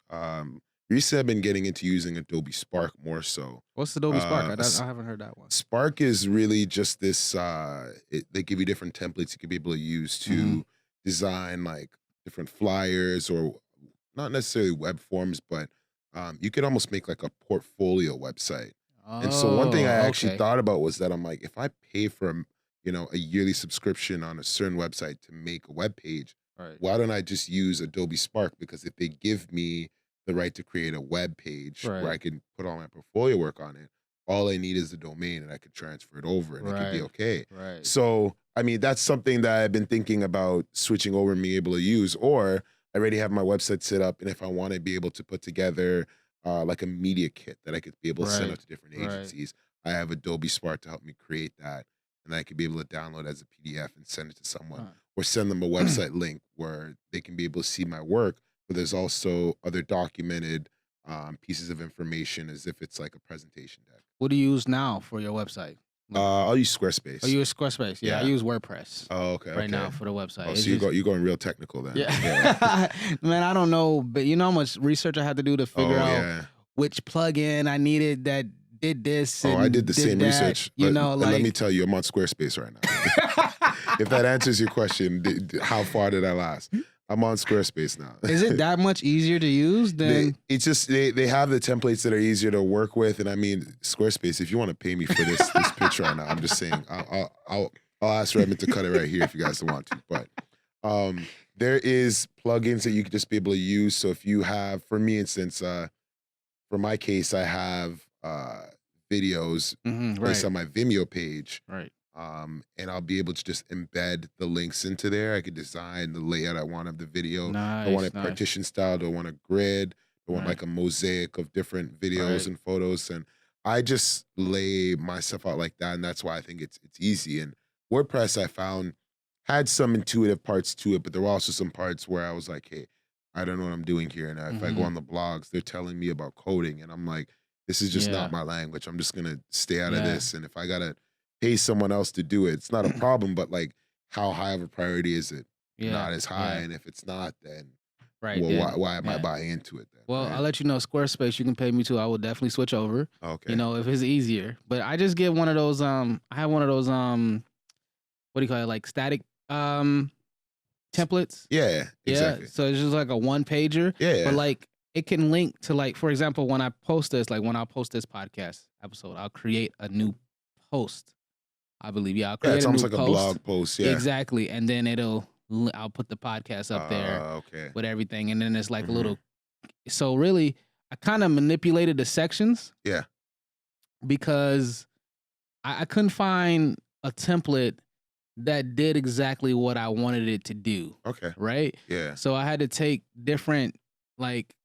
S2: Recently, I've been getting into using Adobe Spark more so.
S1: What's Adobe Spark? I haven't heard that one.
S2: Spark is really just this. They give you different templates you can be able to use to design like different flyers, or not necessarily web forms, but you could almost make like a portfolio website. And so one thing I actually thought about was that I'm like, if I pay for a yearly subscription on a certain website to make a web page, why don't I just use Adobe Spark? Because if they give me the right to create a web page where I can put all my portfolio work on it, all I need is the domain and I could transfer it over and it could be okay.
S1: Right.
S2: So I mean, that's something that I've been thinking about switching over and being able to use, or I already have my website set up. And if I want to be able to put together like a media kit that I could be able to send
S1: Right.
S2: out to different
S1: Right.
S2: agencies, I have Adobe Spark to help me create that. And I could be able to download as a PDF and send it to someone,
S1: Huh.
S2: or send them a website link where they can be able to see my work. But there's also other documented pieces of information as if it's like a presentation deck.
S1: What do you use now for your website? Like,
S2: I'll use
S1: oh,
S2: Squarespace.
S1: you use Squarespace? Yeah, I
S2: Yeah.
S1: use WordPress
S2: Oh, okay.
S1: right now
S2: Okay.
S1: for the website.
S2: Oh,
S1: It's
S2: so
S1: just,
S2: you're going real technical then. Yeah.
S1: yeah, man. I don't know, but you know how much research I had to do to figure
S2: Oh,
S1: out
S2: yeah.
S1: which plugin I needed that did this
S2: Oh,
S1: and
S2: I did the same
S1: that.
S2: research.
S1: You
S2: Let,
S1: know,
S2: and let me
S1: like.
S2: tell you, I'm on Squarespace right now. If that answers your question, how far did I last? I'm on Squarespace now.
S1: Is it that much easier to use than?
S2: It's just they have the templates that are easier to work with, and I mean Squarespace. If you want to pay me for this picture right now, I'm just saying I'll ask Redmond to cut it right here if you guys don't want to. But there is plugins that you could just be able to use. So if you have, for me instance, for my case, I have videos placed
S1: Right.
S2: on my Vimeo page.
S1: Right.
S2: And I'll be able to just embed the links into there. I could design the layout I want of the video. Do I want
S1: Nice.
S2: it
S1: Nice.
S2: partition style? Do I want a grid? Do I want
S1: Right.
S2: like a mosaic of different videos
S1: Right.
S2: and photos? And I just lay myself out like that, and that's why I think it's easy. And WordPress, I found, had some intuitive parts to it, but there were also some parts where I was like, hey, I don't know what I'm doing here. And if I go on the blogs, they're telling me about coding, and I'm like, this is just
S1: Yeah.
S2: not my language. I'm just gonna stay out of
S1: Yeah.
S2: this. And if I gotta pay someone else to do it, it's not a problem. But like, how high of a priority is it?
S1: Yeah.
S2: Not as high.
S1: Yeah.
S2: And if it's not, then
S1: Right.
S2: well,
S1: Then.
S2: why am I
S1: Yeah.
S2: buying into it then?
S1: Well,
S2: Right?
S1: I'll let you know, Squarespace, you can pay me too. I will definitely switch over.
S2: Okay.
S1: You know, if it's easier. But I just get one of those. I have one of those. What do you call it? Like static templates.
S2: Yeah. Exactly.
S1: Yeah. So it's just like a one pager.
S2: Yeah.
S1: But like it can link to, like, for example, when I post this, like when I post this podcast episode, I'll create a new post. I believe. Yeah. I'll
S2: Yeah,
S1: create
S2: it's
S1: a new
S2: almost like
S1: post.
S2: a blog post. Yeah.
S1: Exactly. And then I'll put the podcast up there
S2: Okay.
S1: with everything. And then it's like a
S2: Mhm.
S1: little. So really, I kind of manipulated the sections.
S2: Yeah.
S1: Because I couldn't find a template that did exactly what I wanted it to do.
S2: Okay.
S1: Right.
S2: Yeah.
S1: So I had to take different, like,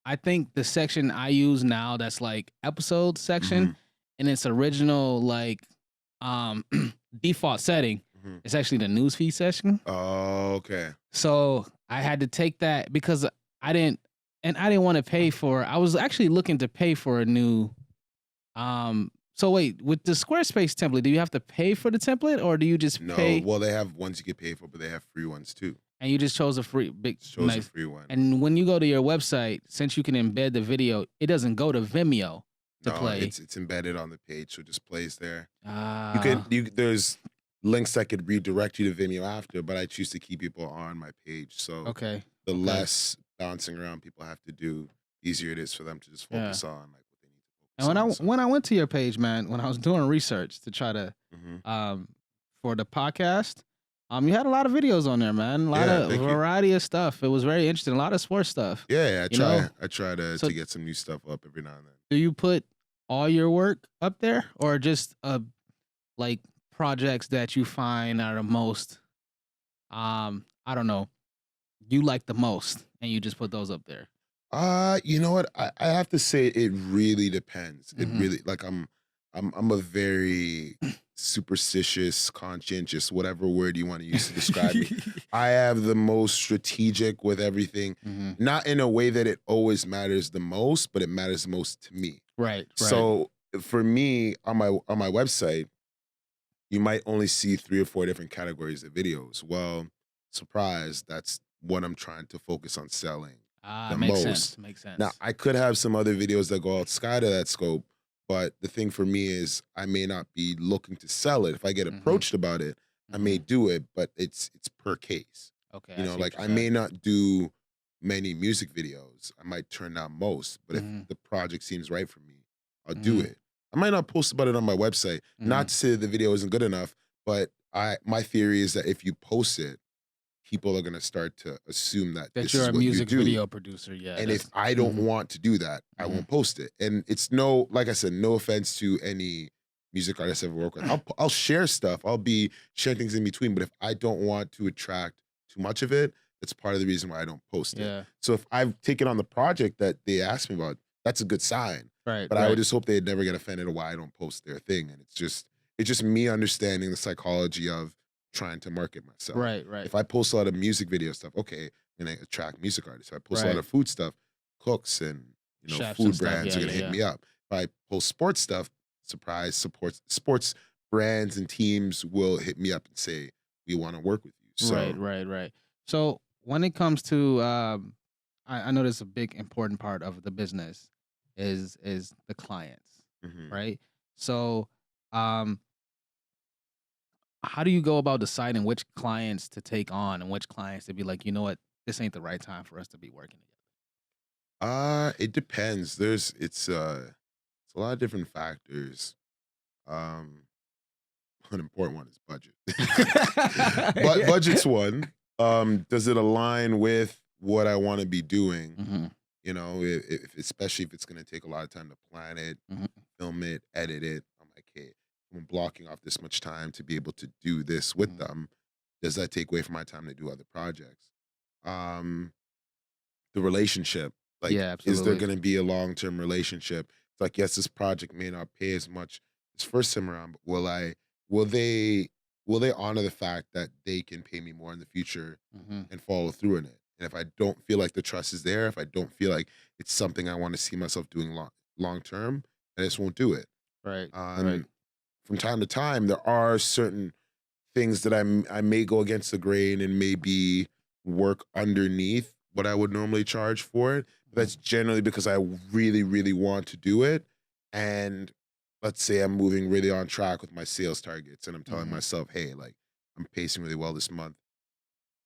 S1: I think the section I use now, that's like episode section,
S2: Mhm.
S1: in its original, like, default setting,
S2: Mhm.
S1: it's actually the newsfeed section.
S2: Oh, okay.
S1: So I had to take that because I didn't want to pay for. I was actually looking to pay for a new. So wait, with the Squarespace template, do you have to pay for the template, or do you just
S2: No,
S1: pay
S2: well, they have ones you get paid for, but they have free ones too.
S1: and you just chose a free big
S2: Chose a
S1: nice?
S2: free one.
S1: And when you go to your website, since you can embed the video, it doesn't go to Vimeo to
S2: No,
S1: play.
S2: it's embedded on the page, so it just plays there.
S1: Ah,
S2: There's links that could redirect you to Vimeo after, but I choose to keep people on my page. So
S1: okay.
S2: the
S1: Okay.
S2: less bouncing around people have to do, easier it is for them to just
S1: Yeah.
S2: focus on like what they need to
S1: And
S2: focus
S1: when
S2: on.
S1: when I went to your page, man, when I was doing research to try to
S2: Mhm.
S1: for the podcast, you had a lot of videos on there, man. A lot
S2: Yeah,
S1: of
S2: thank you.
S1: variety of stuff. It was very interesting. A lot of sports stuff.
S2: Yeah,
S1: You know?
S2: I try to
S1: So-
S2: get some new stuff up every now and then.
S1: Do you put all your work up there, or just like projects that you find are the most, I don't know, you like the most, and you just put those up there?
S2: You know what? I have to say it really depends. It
S1: Mhm.
S2: really, like, I'm a very superstitious, conscientious, whatever word you want to use to describe me. I have the most strategic with everything,
S1: Mhm.
S2: not in a way that it always matters the most, but it matters the most to me.
S1: Right.
S2: So for me, on my website, you might only see 3 or 4 different categories of videos. Well, surprise, that's what I'm trying to focus on selling the
S1: makes
S2: most.
S1: sense. Makes sense.
S2: Now, I could have some other videos that go outside of that scope, but the thing for me is I may not be looking to sell it. If I get
S1: Mhm.
S2: approached about it, I may
S1: Mhm.
S2: do it, but it's per case.
S1: Okay.
S2: You
S1: I
S2: know,
S1: see
S2: like
S1: what
S2: I
S1: you're
S2: may
S1: saying.
S2: not do many music videos. I might turn down most, but
S1: Mhm.
S2: if the project seems right for me, I'll do
S1: Mhm.
S2: it. I might not post about it on my website. Not
S1: Mhm.
S2: to say that the video isn't good enough, but my theory is that if you post it, people are gonna start to assume that
S1: That
S2: this
S1: you're
S2: is
S1: a
S2: what you
S1: music
S2: do.
S1: video producer. Yeah.
S2: And if
S1: that's-
S2: I don't
S1: Mhm.
S2: want to do that, I won't post it. And it's no, like I said, no offense to any music artists I've worked with. I'll share stuff. I'll be sharing things in between. But if I don't want to attract too much of it, that's part of the reason why I don't post it.
S1: Yeah.
S2: So if I've taken on the project that they asked me about, that's a good sign.
S1: Right.
S2: But I would
S1: Right.
S2: just hope they'd never get offended of why I don't post their thing. And it's just me understanding the psychology of trying to market myself.
S1: Right. Right.
S2: If I post a lot of music video stuff, okay, I'm gonna attract music artists. If I post a lot
S1: Right.
S2: of food stuff, cooks and
S1: Chefs and
S2: food
S1: stuff.
S2: brands
S1: Yeah.
S2: are gonna
S1: Yeah.
S2: hit me up. If I post sports stuff, surprise supports sports brands and teams will hit me up and say, we want to work with you. So
S1: Right. Right. Right. So when it comes to, I know there's a big important part of the business is the clients,
S2: mhm.
S1: right? So, um, how do you go about deciding which clients to take on and which clients to be like, you know what, this ain't the right time for us to be working
S2: It depends. It's a lot of different factors. Um, an important one is budget. But
S1: together?
S2: budget's one. Does it align with what I want to be doing?
S1: Hmm.
S2: Especially if it's going to take a lot of time to plan it,
S1: Hmm.
S2: film it, edit it. I'm like, hey, I'm blocking off this much time to be able to do this with
S1: Hmm.
S2: them. Does that take away from my time to do other projects? Um, the relationship, like,
S1: Yeah,
S2: is there
S1: absolutely.
S2: going to be a long-term relationship? It's like, yes, this project may not pay as much this first time around, but will they, will they honor the fact that they can pay me more in the future
S1: Hmm.
S2: and follow through in it? And if I don't feel like the trust is there, if I don't feel like it's something I want to see myself doing long term, I just won't do it.
S1: Right. Right.
S2: Um, from time to time, there are certain things that I may go against the grain and maybe work underneath what I would normally charge for it. But
S1: Mhm.
S2: that's generally because I really, really want to do it. And let's say I'm moving really on track with my sales targets and I'm telling
S1: Mhm.
S2: myself, hey, like I'm pacing really well this month.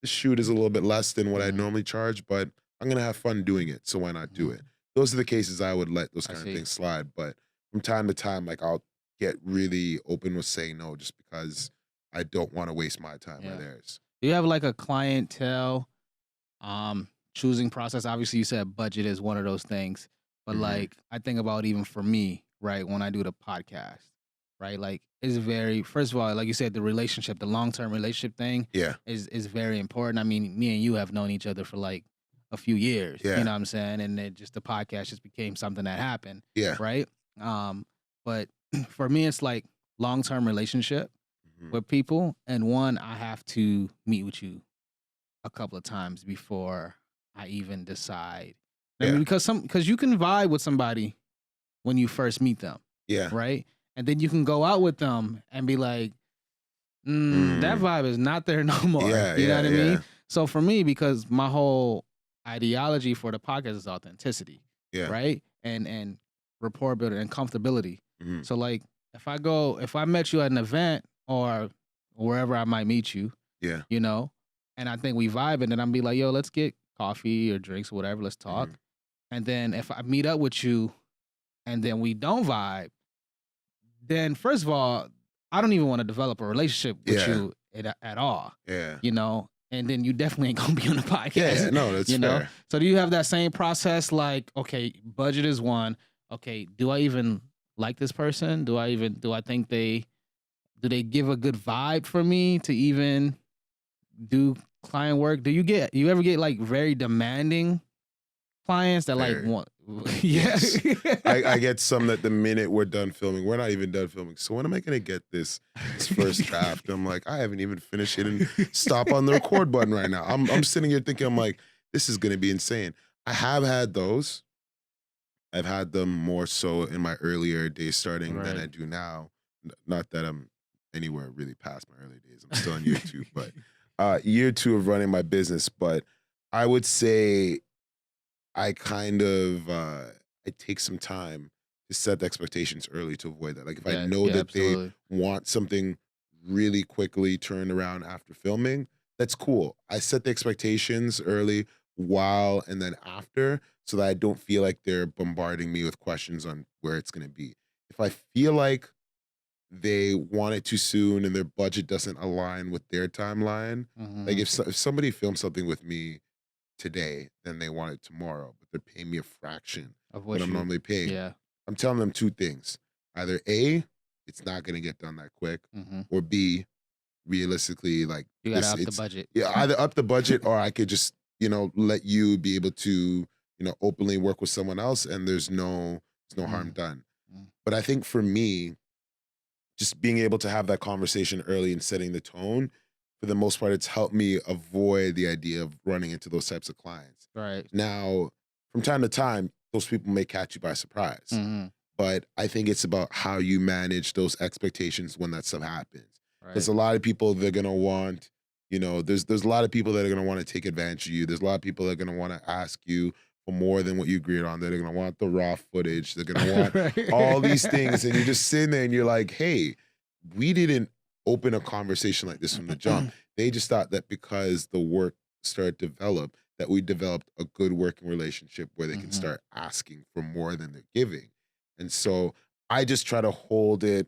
S2: The shoot is a little bit less than what I
S1: Mhm.
S2: normally charge, but I'm gonna have fun doing it. So why not do
S1: Mhm.
S2: it? Those are the cases I would let those
S1: I
S2: kind of
S1: see.
S2: things slide. But from time to time, like I'll get really open with saying no just because I don't want to waste my time or
S1: Yeah.
S2: theirs.
S1: Do you have like a clientele choosing process? Obviously, you said budget is one of those things, but
S2: Hmm.
S1: like I think about even for me, right? When I do the podcast, right? Like it's very first of all, like you said, the relationship, the long term relationship thing
S2: Yeah,
S1: is very important. I mean, me and you have known each other for like a few years, you
S2: yeah,
S1: know what I'm saying? And then just the podcast just became something that happened,
S2: yeah.
S1: right? Um, but for me, it's like long term relationship
S2: Hmm.
S1: with people, and one, I have to meet with you a couple of times before I even decide. I mean,
S2: Yeah,
S1: because you can vibe with somebody when you first meet them,
S2: yeah.
S1: right? And then you can go out with them and be like, that
S2: Mm.
S1: vibe is not there no more.
S2: Yeah,
S1: You know
S2: yeah,
S1: what I mean?
S2: yeah,
S1: So for me, because my whole ideology for the podcast is authenticity,
S2: yeah.
S1: right? And rapport building and comfortability.
S2: Hmm.
S1: So like if I met you at an event or wherever I might meet you,
S2: Yeah.
S1: you know, and I think we vibe, and then I'm be like, yo, let's get coffee or drinks or whatever, let's
S2: Hmm.
S1: talk. And then if I meet up with you and then we don't vibe, then first of all, I don't even want to develop a relationship with
S2: Yeah,
S1: you at all,
S2: yeah,
S1: you know. And then you definitely ain't gonna be on the
S2: yeah, yeah.
S1: podcast,
S2: No, that's
S1: you know.
S2: fair.
S1: So do you have that same process? Like, okay, budget is one. Okay, do I even like this person? Do I think do they give a good vibe for me to even do client work? You ever get like very demanding clients that like
S2: Fair.
S1: want yeah.
S2: Yes. I get some that the minute we're done filming, we're not even done filming. So when am I gonna get this first draft? I'm like, I haven't even finished it and stop on the record button right now. I'm sitting here thinking, I'm like, this is gonna be insane. I have had those. I've had them more so in my earlier days starting than
S1: Right.
S2: I do now. Not that I'm anywhere really past my early days. I'm still in year two, but year two of running my business. But I would say I kind of I take some time to set the expectations early to avoid that. Like if I
S1: Yeah,
S2: know
S1: yeah,
S2: that they
S1: absolutely.
S2: want something really quickly turned around after filming, that's cool. I set the expectations early, while, and then after, so that I don't feel like they're bombarding me with questions on where it's going to be. If I feel like they want it too soon and their budget doesn't align with their timeline, like
S1: Hmm.
S2: if somebody films something with me today, then they want it tomorrow, but they're paying me a fraction
S1: Of
S2: what
S1: what
S2: I'm
S1: you
S2: normally paying.
S1: yeah.
S2: I'm telling them two things. Either A, it's not going to get done that quick,
S1: Mhm.
S2: or B, realistically, like
S1: You gotta
S2: this,
S1: up the
S2: it's
S1: budget.
S2: yeah, either up the budget or I could just let you be able to openly work with someone else, and there's no harm
S1: Mm,
S2: done.
S1: mm,
S2: But I think for me, just being able to have that conversation early and setting the tone, for the most part, it's helped me avoid the idea of running into those types of clients.
S1: right.
S2: Now, from time to time, those people may catch you by surprise,
S1: Mhm.
S2: but I think it's about how you manage those expectations when that stuff happens. Because
S1: Right.
S2: a lot of people, they're gonna want, there's a lot of people that are gonna want to take advantage of you. There's a lot of people that are gonna want to ask you for more than what you agreed on. They're gonna want the raw footage. They're gonna want all these things, and you're just sitting there and you're like, hey, we didn't open a conversation like this from the jump. They just thought that because the work started to develop, that we developed a good working relationship where they can
S1: Mhm.
S2: start asking for more than they're giving. And so I just try to hold it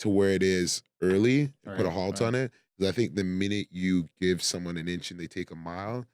S2: to where it is early and put a
S1: Right,
S2: halt
S1: right.
S2: on it. Because I think the minute you give someone an inch and they take a mile,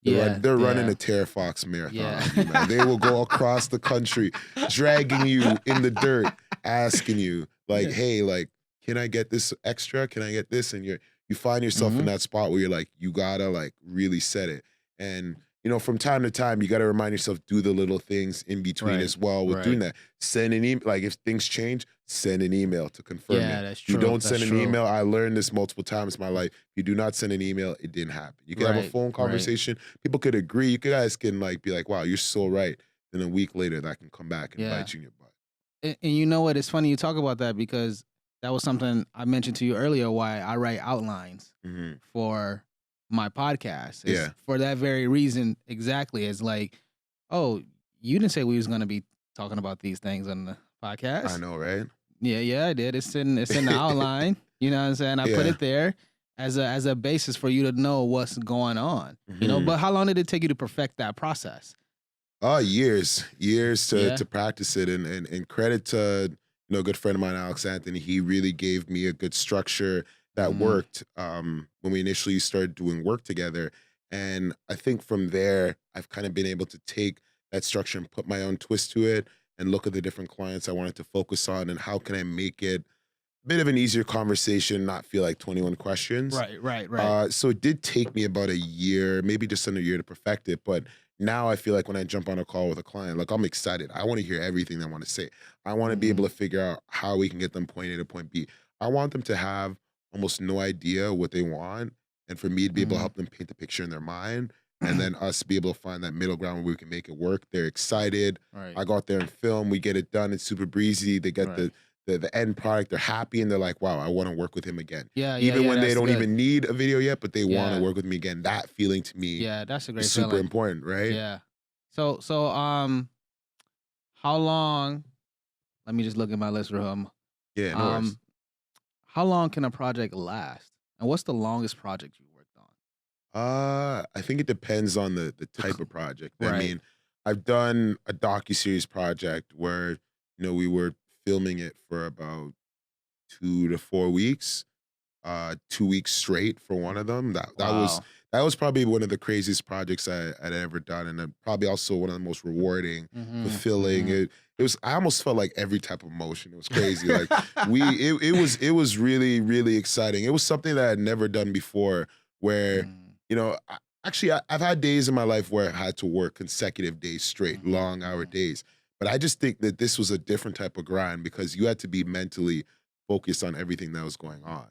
S1: Yeah,
S2: they're running
S1: yeah,
S2: a Terra Fox marathon
S1: yeah.
S2: on you, man. They will go across the country, dragging you in the dirt, asking you like,
S1: Yeah.
S2: "Hey, like, can I get this extra? Can I get this?" And you find yourself in
S1: Mhm.
S2: that spot where you're like, you gotta like really set it. And from time to time, you gotta remind yourself, do the little things in between
S1: Right,
S2: as well with doing
S1: right.
S2: that. Send an email, like if things change, send an email to confirm
S1: Yeah,
S2: it.
S1: that's
S2: You
S1: true,
S2: don't
S1: that's
S2: send an
S1: true.
S2: email. I learned this multiple times in my life. If you do not send an email, it didn't happen. You can have a
S1: Right,
S2: phone
S1: right.
S2: conversation. People could agree. You guys can like be like, "Wow, you're so right." Then a week later, that can come back and
S1: Yeah.
S2: bite you in your butt.
S1: And you know what? It's funny you talk about that because that was something I mentioned to you earlier why I write outlines
S2: Hmm.
S1: for my podcast. Is
S2: Yeah,
S1: for that very reason exactly. It's like, oh, you didn't say we was gonna be talking about these things on the
S2: I
S1: podcast.
S2: know, right?
S1: Yeah, yeah, I did. It's in the outline. You know what I'm saying? I put
S2: Yeah.
S1: it there as a basis for you to know what's going on.
S2: Hmm.
S1: But how long did it take you to perfect that process?
S2: Oh, years to
S1: Yeah.
S2: to practice it, and credit to a good friend of mine, Alex Anthony. He really gave me a good structure that
S1: Mm,
S2: worked when we initially started doing work together. And I think from there, I've kind of been able to take that structure and put my own twist to it, and look at the different clients I wanted to focus on, and how can I make it a bit of an easier conversation, not feel like 21 questions.
S1: right, right, right.
S2: So it did take me about a year, maybe just under a year to perfect it. But now I feel like when I jump on a call with a client, like I'm excited. I want to hear everything they want to say. I want to be able
S1: Mhm.
S2: to figure out how we can get them point A to point B. I want them to have almost no idea what they want. And for me to be able to
S1: Mhm.
S2: help them paint the picture in their mind. And then us be able to find that middle ground where we can make it work. They're excited.
S1: Right,
S2: I go out there and film. We get it done. It's super breezy. They get
S1: right.
S2: the end product. They're happy and they're like, wow, I want to work with him again.
S1: Yeah, yeah,
S2: Even
S1: yeah,
S2: when they
S1: that's
S2: don't
S1: good.
S2: even need a video yet, but they want to
S1: Yeah.
S2: work with me again. That feeling to me
S1: Yeah, that's a
S2: is
S1: great
S2: super
S1: feeling.
S2: important, right?
S1: Yeah. So, how long let me just look at my list real.
S2: Yeah, no worries.
S1: Um, how long can a project last? And what's the longest project you worked on?
S2: I think it depends on the type of project. I
S1: Right.
S2: mean, I've done a docuseries project where we were filming it for about 2 to 4 weeks, 2 weeks straight for one of them. That
S1: Wow.
S2: was probably one of the craziest projects I'd ever done, and then probably also one of the most rewarding,
S1: Mhm.
S2: fulfilling.
S1: Mhm.
S2: It was. I almost felt like every type of emotion. It was crazy. Like it was really really exciting. It was something that I'd never done before. Where
S1: Mm.
S2: actually I've had days in my life where I had to work consecutive days straight,
S1: Mhm.
S2: long hour
S1: Mhm.
S2: days. But I just think that this was a different type of grind because you had to be mentally focused on everything that was going on.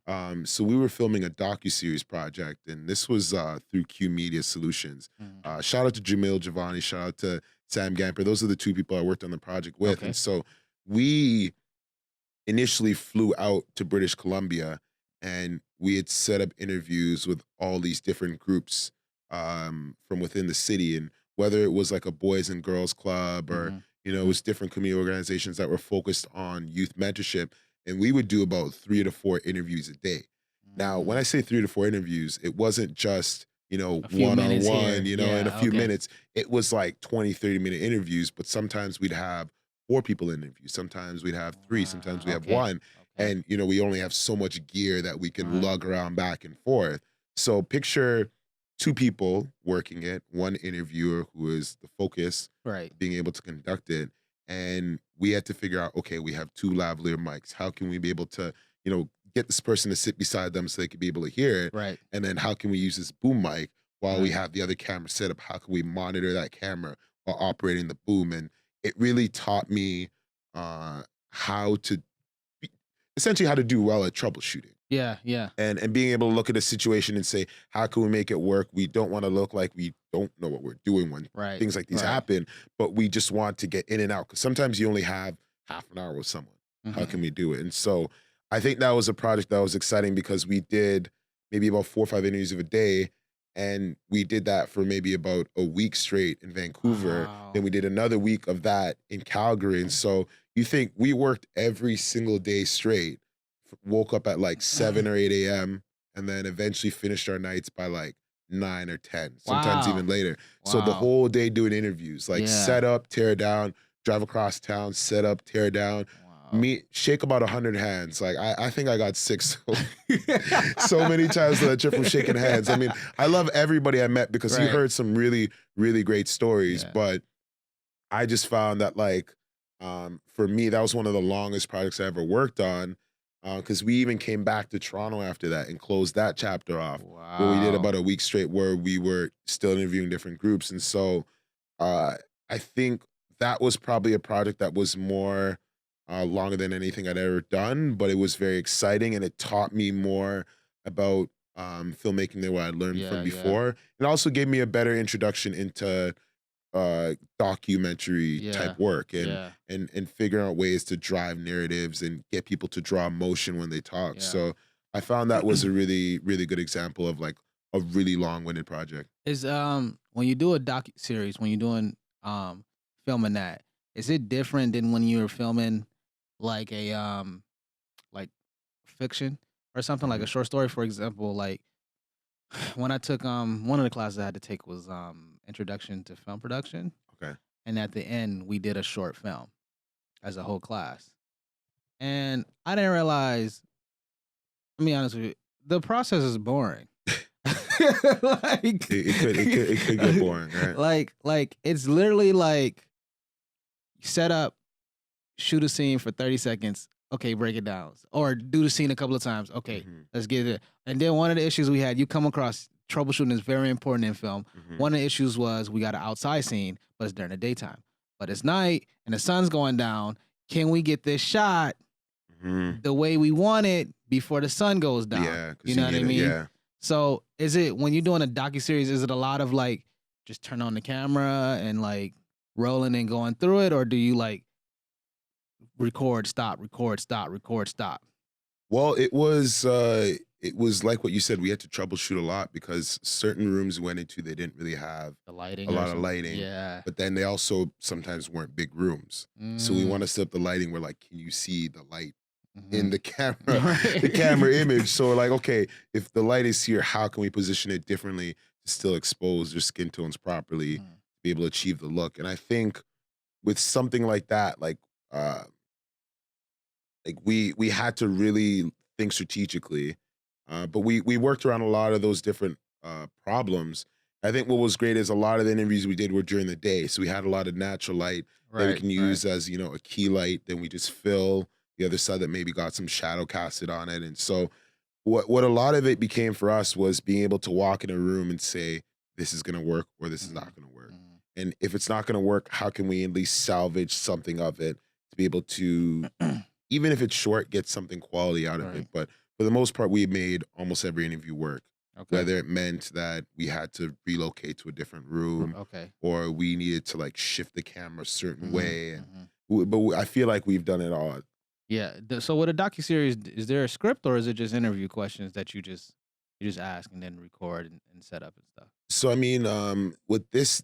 S1: Mhm.
S2: So we were filming a docu-series project, and this was through Q Media Solutions.
S1: Mhm.
S2: Shout out to Jamil Giovanni, shout out to Sam Gamper. Those are the two people I worked on the project with. And
S1: Okay.
S2: so we initially flew out to British Columbia, and we had set up interviews with all these different groups from within the city. And whether it was like a boys and girls club, or
S1: Mhm.
S2: it
S1: Mhm.
S2: was different community organizations that were focused on youth mentorship, and we would do about 3 to 4 interviews a day. Now, when I
S1: Mm.
S2: say 3 to 4 interviews, it wasn't just
S1: A few
S2: one on
S1: minutes
S2: one,
S1: here.
S2: in a
S1: Yeah,
S2: few
S1: okay.
S2: minutes. It was like 20, 30 minute interviews, but sometimes we'd have 4 people interview. Sometimes we'd have three. Sometimes we have
S1: Okay.
S2: one.
S1: Okay.
S2: And we only have so much gear that we can
S1: Right.
S2: lug around back and forth. So picture 2 people working it, one interviewer who is the focus,
S1: Right.
S2: being able to conduct it, and we had to figure out, okay, we have two lavalier mics. How can we be able to, get this person to sit beside them so they could be able to hear it?
S1: Right.
S2: And then how can we use this boom mic while we
S1: Right.
S2: have the other camera set up? How can we monitor that camera while operating the boom? And it really taught me how to essentially how to do well at troubleshooting
S1: Yeah. Yeah.
S2: and being able to look at a situation and say, how can we make it work? We don't want to look like we don't know what we're doing when
S1: Right.
S2: things like these
S1: Right.
S2: happen, but we just want to get in and out because sometimes you only have half an hour with someone. How
S1: Mhm.
S2: can we do it? And so I think that was a project that was exciting because we did maybe about 4 or 5 interviews of a day. And we did that for maybe about a week straight in Vancouver. Then
S1: Wow.
S2: we did another week of that in Calgary. And so you think we worked every single day straight, woke up at like 7 or 8 a.m. and then eventually finished our nights by like 9 or 10, sometimes
S1: Wow.
S2: even later. So the
S1: Wow.
S2: whole day doing interviews, like
S1: Yeah.
S2: set up, tear down, drive across town, set up, tear down,
S1: Wow.
S2: shake about 100 hands. Like I think I got sick so many times on that trip from shaking hands. I mean, I love everybody I met because you
S1: Right.
S2: heard some really, really great stories,
S1: Yeah.
S2: but I just found that like for me, that was one of the longest projects I ever worked on. Because we even came back to Toronto after that and closed that chapter off, where we did
S1: Wow.
S2: about a week straight, where we were still interviewing different groups. And so uh, I think that was probably a project that was more longer than anything I'd ever done, but it was very exciting and it taught me more about filmmaking than what I'd learned from
S1: Yeah. Yeah.
S2: before. It also gave me a better introduction into documentary
S1: Yeah.
S2: type work and
S1: Yeah.
S2: and figuring out ways to drive narratives and get people to draw emotion when they talk.
S1: Yeah.
S2: So I found that was a really, really good example of like a really long-winded project.
S1: Is when you do a docu series, when you're doing filming that, is it different than when you're filming like a like fiction or something like
S2: Mhm.
S1: a short story, for example? Like when I took one of the classes I had to take was introduction to film production,
S2: Okay.
S1: and at the end we did a short film as a whole class, and I didn't realize. Let me be honest with you, the process is boring. Like,
S2: It could get boring, right?
S1: like it's literally like set up, shoot a scene for 30 seconds. Okay, break it down. Or do the scene a couple of times. Okay,
S2: Mhm.
S1: let's get it. And then one of the issues we had, you come across troubleshooting is very important in film.
S2: Mhm.
S1: One of the issues was we got an outside scene, but it's during the daytime. But it's night and the sun's going down. Can we get this shot
S2: Mhm.
S1: the way we want it before the sun goes down?
S2: Yeah, 'cause
S1: You know what I
S2: need it,
S1: mean?
S2: yeah.
S1: So is it when you're doing a docuseries, is it a lot of like just turn on the camera and like rolling and going through it, or do you like record, stop, record, stop, record, stop?
S2: Well, it was like what you said, we had to troubleshoot a lot because certain rooms we went into, they didn't really have
S1: The lighting
S2: a
S1: or
S2: lot of
S1: something?
S2: lighting,
S1: Yeah.
S2: but then they also sometimes weren't big rooms. So we
S1: Mm,
S2: want to set up the lighting where like, can you see the light in
S1: mhm.
S2: the camera, the camera
S1: Right.
S2: image? So we're like, okay, if the light is here, how can we position it differently to still expose their skin tones properly,
S1: Mm,
S2: be able to achieve the look? And I think with something like that, uh like we had to really think strategically, but we worked around a lot of those different problems. I think what was great is a lot of the interviews we did were during the day, so we had a lot of natural light that we
S1: right,
S2: can
S1: right.
S2: use as a key light. Then we just fill the other side that maybe got some shadow casted on it, and so what a lot of it became for us was being able to walk in a room and say this is going to work or this is
S1: Mhm,
S2: not going to work.
S1: mhm.
S2: And if it's not going to work, how can we at least salvage something of it to be able to, even if it's short, get something quality out of it.
S1: Right.
S2: But for the most part, we made almost every interview work,
S1: Okay.
S2: whether it meant that we had to relocate to a different room
S1: Okay.
S2: or we needed to like shift the camera a certain
S1: Mhm,
S2: way. And
S1: mhm.
S2: I feel like we've done it all.
S1: Yeah. So with a docuseries, is there a script or is it just interview questions that you just ask and then record and set up and stuff?
S2: So I mean, with this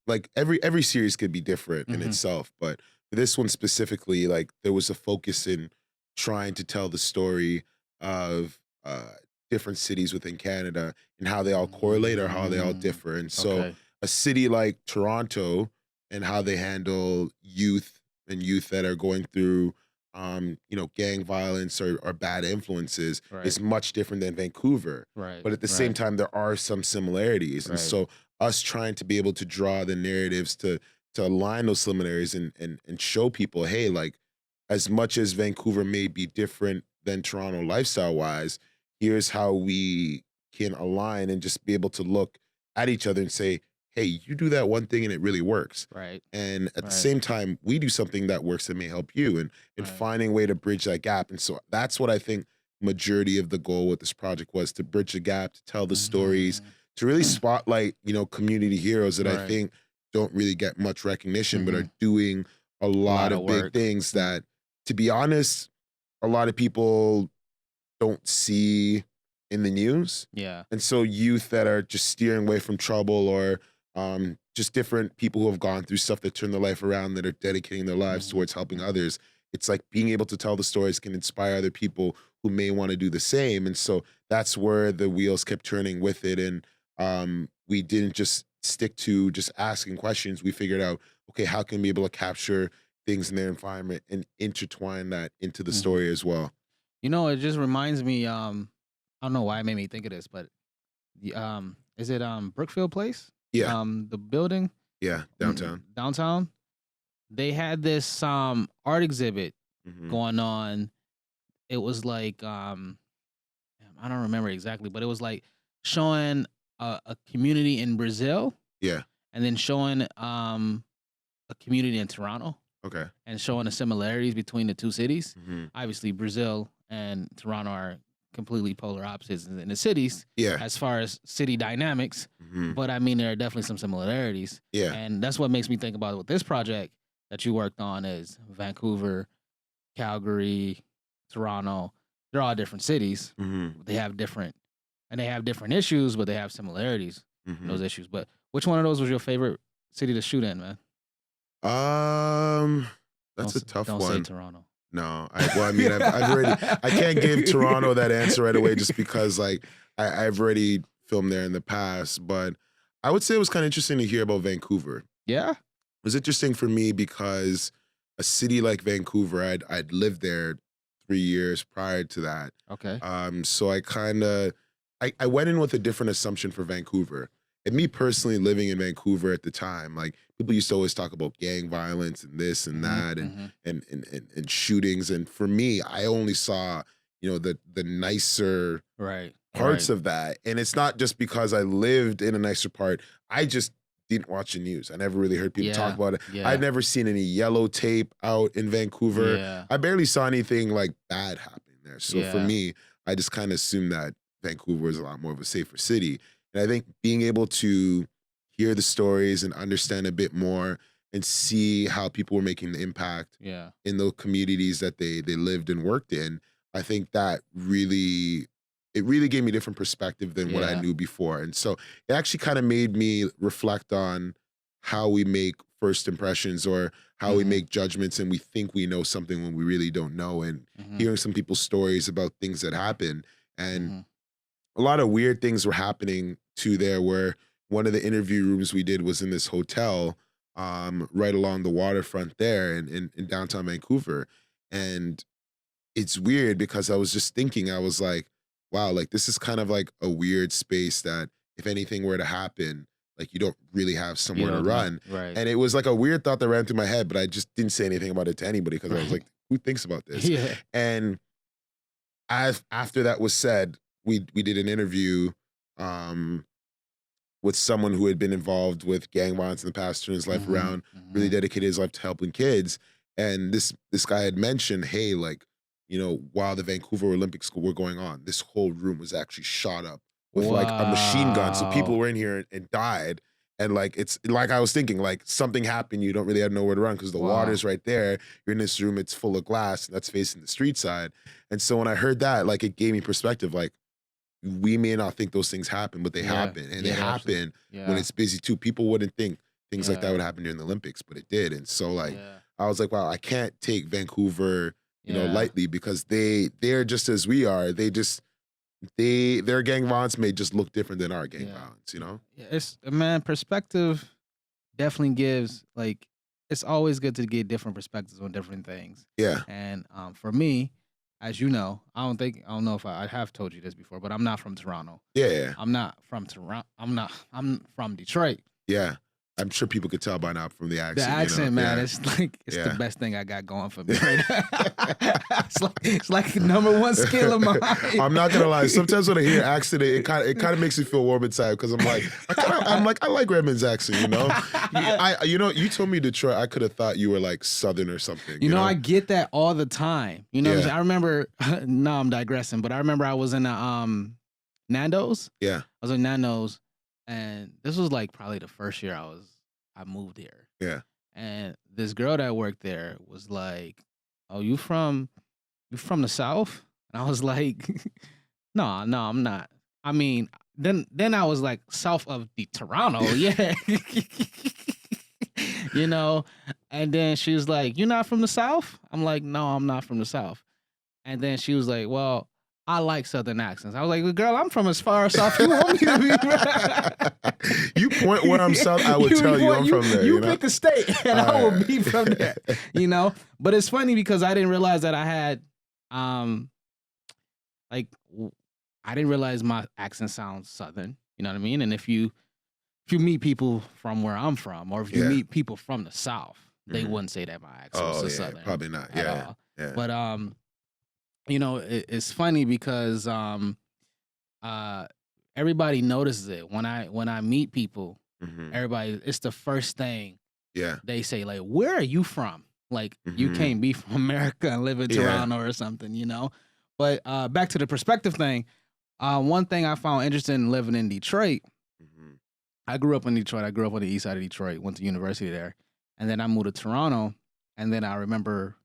S2: like every series could be different in
S1: Mhm.
S2: itself, but for this one specifically, like there was a focus in trying to tell the story of different cities within Canada and how they all correlate or how they all
S1: Mm,
S2: differ. And so
S1: okay.
S2: a city like Toronto and how they handle youth and youth that are going through gang violence or bad influences
S1: Right.
S2: is much different than Vancouver,
S1: Right.
S2: but at the same
S1: Right.
S2: time there are some similarities. And
S1: Right.
S2: so us trying to be able to draw the narratives to to align those similarities and show people, hey, like as much as Vancouver may be different than Toronto lifestyle wise, here's how we can align and just be able to look at each other and say, hey, you do that one thing and it really works.
S1: Right.
S2: And at the
S1: Right.
S2: same time, we do something that works that may help you and
S1: Right.
S2: finding a way to bridge that gap. And so that's what I think majority of the goal with this project was, to bridge the gap, to tell the stories,
S1: Mhm.
S2: to really spotlight, community heroes that I
S1: Right.
S2: think don't really get much recognition, but are
S1: Mhm.
S2: doing a
S1: A
S2: lot
S1: lot of
S2: of big
S1: work.
S2: things
S1: Mm.
S2: that, to be honest, a lot of people don't see in the news.
S1: Yeah.
S2: And so youth that are just steering away from trouble, or just different people who have gone through stuff that turn their life around, that are dedicating their lives
S1: Mhm.
S2: towards helping
S1: Mhm.
S2: others. It's like being able to tell the stories can inspire other people who may want to do the same. And so that's where the wheels kept turning with it. And we didn't just stick to just asking questions. We figured out, okay, how can we be able to capture things in their environment and intertwine that into the
S1: Mhm.
S2: story as well?
S1: It just reminds me. I don't know why it made me think of this, but is it Brookfield Place?
S2: Yeah,
S1: The building
S2: yeah, downtown.
S1: downtown. They had this art exhibit
S2: Hmm.
S1: going on. It was like I don't remember exactly, but it was like showing a community in Brazil,
S2: Yeah.
S1: and then showing a community in Toronto,
S2: Okay.
S1: and showing the similarities between the two cities.
S2: Hmm.
S1: Obviously, Brazil and Toronto are completely polar opposites in the cities
S2: Yeah.
S1: as far as city dynamics.
S2: Hmm.
S1: But I mean, there are definitely some similarities,
S2: Yeah.
S1: and that's what makes me think about with this project that you worked on is Vancouver, Calgary, Toronto. They're all different cities.
S2: Hmm.
S1: They have different issues, but they have similarities in
S2: Hmm.
S1: those issues. But which one of those was your favorite city to shoot in, man?
S2: Um,
S1: Don't
S2: that's a tough
S1: don't say
S2: one.
S1: Toronto.
S2: No, I mean, I've already, I can't give Toronto that answer right away just because like I've already filmed there in the past, but I would say it was kind of interesting to hear about Vancouver.
S1: Yeah.
S2: It was interesting for me because a city like Vancouver, I'd lived there 3 years prior to that.
S1: Okay.
S2: So I kind of I went in with a different assumption for Vancouver. And me personally living in Vancouver at the time, like people used to always talk about gang violence and this and
S1: Mhm,
S2: that
S1: mhm.
S2: and shootings. And for me, I only saw, the nicer
S1: Right,
S2: parts
S1: right.
S2: of that. And it's not just because I lived in a nicer part. I just didn't watch the news. I never really heard people talk
S1: Yeah,
S2: about it. I'd
S1: yeah,
S2: never seen any yellow tape out in Vancouver.
S1: yeah,
S2: I barely saw anything like bad happening there. So for
S1: yeah,
S2: me, I just kind of assumed that Vancouver is a lot more of a safer city. And I think being able to hear the stories and understand a bit more and see how people were making the impact
S1: yeah,
S2: in the communities that they lived and worked in, I think that really gave me a different perspective than what I
S1: yeah.
S2: knew before. And so it actually kind of made me reflect on how we make first impressions, or how we
S1: Mhm,
S2: make judgments and we think we know something when we really don't know, and
S1: mhm,
S2: hearing some people's stories about things that happened. And
S1: mhm.
S2: a lot of weird things were happening too there, where one of the interview rooms we did was in this hotel right along the waterfront there in downtown Vancouver. And it's weird because I was just thinking, I was like, wow, like this is kind of like a weird space that if anything were to happen, like you don't really have
S1: You
S2: somewhere to
S1: don't know.
S2: run.
S1: Right,
S2: And it was like a weird thought that ran through my head, but I just didn't say anything about it to anybody because I was
S1: right.
S2: like, who thinks about this?
S1: Yeah.
S2: And after that was said, we did an interview um with someone who had been involved with gang violence in the past, turned his life
S1: Mhm,
S2: around, really
S1: mhm.
S2: dedicated his life to helping kids. And this guy had mentioned, hey, like, while the Vancouver Olympics were going on, this whole room was actually shot up with like a machine gun. So people
S1: Wow.
S2: were in here and died. And like it's like I was thinking, like something happened, you don't really have nowhere to run because the
S1: Wow.
S2: water's right there. You're in this room, it's full of glass, and that's facing the street side. And so when I heard that, like it gave me perspective, like we may not think those things happen, but they
S1: Yeah,
S2: happen. And they
S1: yeah, they absolutely.
S2: happen when
S1: Yeah,
S2: it's busy too. People wouldn't think things like that
S1: yeah,
S2: would happen during the Olympics, but it did. And so like
S1: yeah,
S2: I was like, wow, I can't take Vancouver,
S1: yeah,
S2: lightly because they're just as we are. Their gang violence may just look different than our gang
S1: yeah,
S2: violence,
S1: yeah. Yeah, it's man, perspective definitely it's always good to get different perspectives on different things.
S2: Yeah.
S1: And for me, as you know, I don't know if I have told you this before, but I'm not from Toronto.
S2: Yeah.
S1: I'm not from Toronto. I'm from Detroit.
S2: Yeah. I'm sure people could tell by now from the accent.
S1: The accent, man, it's like
S2: Yeah.
S1: the best thing I got going for me right now. it's like the number one skill of mine.
S2: I'm not gonna lie. Sometimes when I hear accent, it kind of makes me feel warm inside because I'm like, I like Redmond's accent. You know, you told me Detroit. I could have thought you were like Southern or something.
S1: You know, I get that all the time. You know, what I'm
S2: Yeah.
S1: saying? I remember. No, I'm digressing, but I remember I was in a Nando's.
S2: Yeah.
S1: I was in Nando's, and this was like probably the first year I moved here.
S2: Yeah.
S1: And this girl that worked there was like, "Oh, you from the South?" And I was like, No, I'm not. I mean, then I was like, south of the Toronto, yeah." You know, and then she was like, "You're not from the South?" I'm like, "No, I'm not from the South." And then she was like, "Well, I like Southern accents." I was like, "Well, girl, I'm from as far south you want me to be."
S2: You point where I'm south, I would tell you I'm from there.
S1: You
S2: You know?
S1: pick a state, and I will be from there. You know, but it's funny because I didn't realize that I had, like, I didn't realize my accent sounds Southern. You know what I mean? And if you meet people from where I'm from, or if you
S2: Yeah.
S1: meet people from the South, they
S2: Mhm.
S1: wouldn't say that my accent
S2: Oh,
S1: was
S2: yeah,
S1: Southern.
S2: probably not.
S1: At
S2: Yeah.
S1: all.
S2: Yeah.
S1: But you know, it's funny because everybody notices it when I meet people.
S2: Mhm.
S1: Everybody, it's the first thing
S2: Yeah.
S1: they say, like, "Where are you from?" Like, you
S2: Mhm.
S1: can't be from America and live in
S2: Yeah.
S1: Toronto or something, you know. But back to the perspective thing. One thing I found interesting living in Detroit.
S2: Mhm.
S1: I grew up in Detroit. I grew up on the east side of Detroit. Went to university there, and then I moved to Toronto. And then I remember,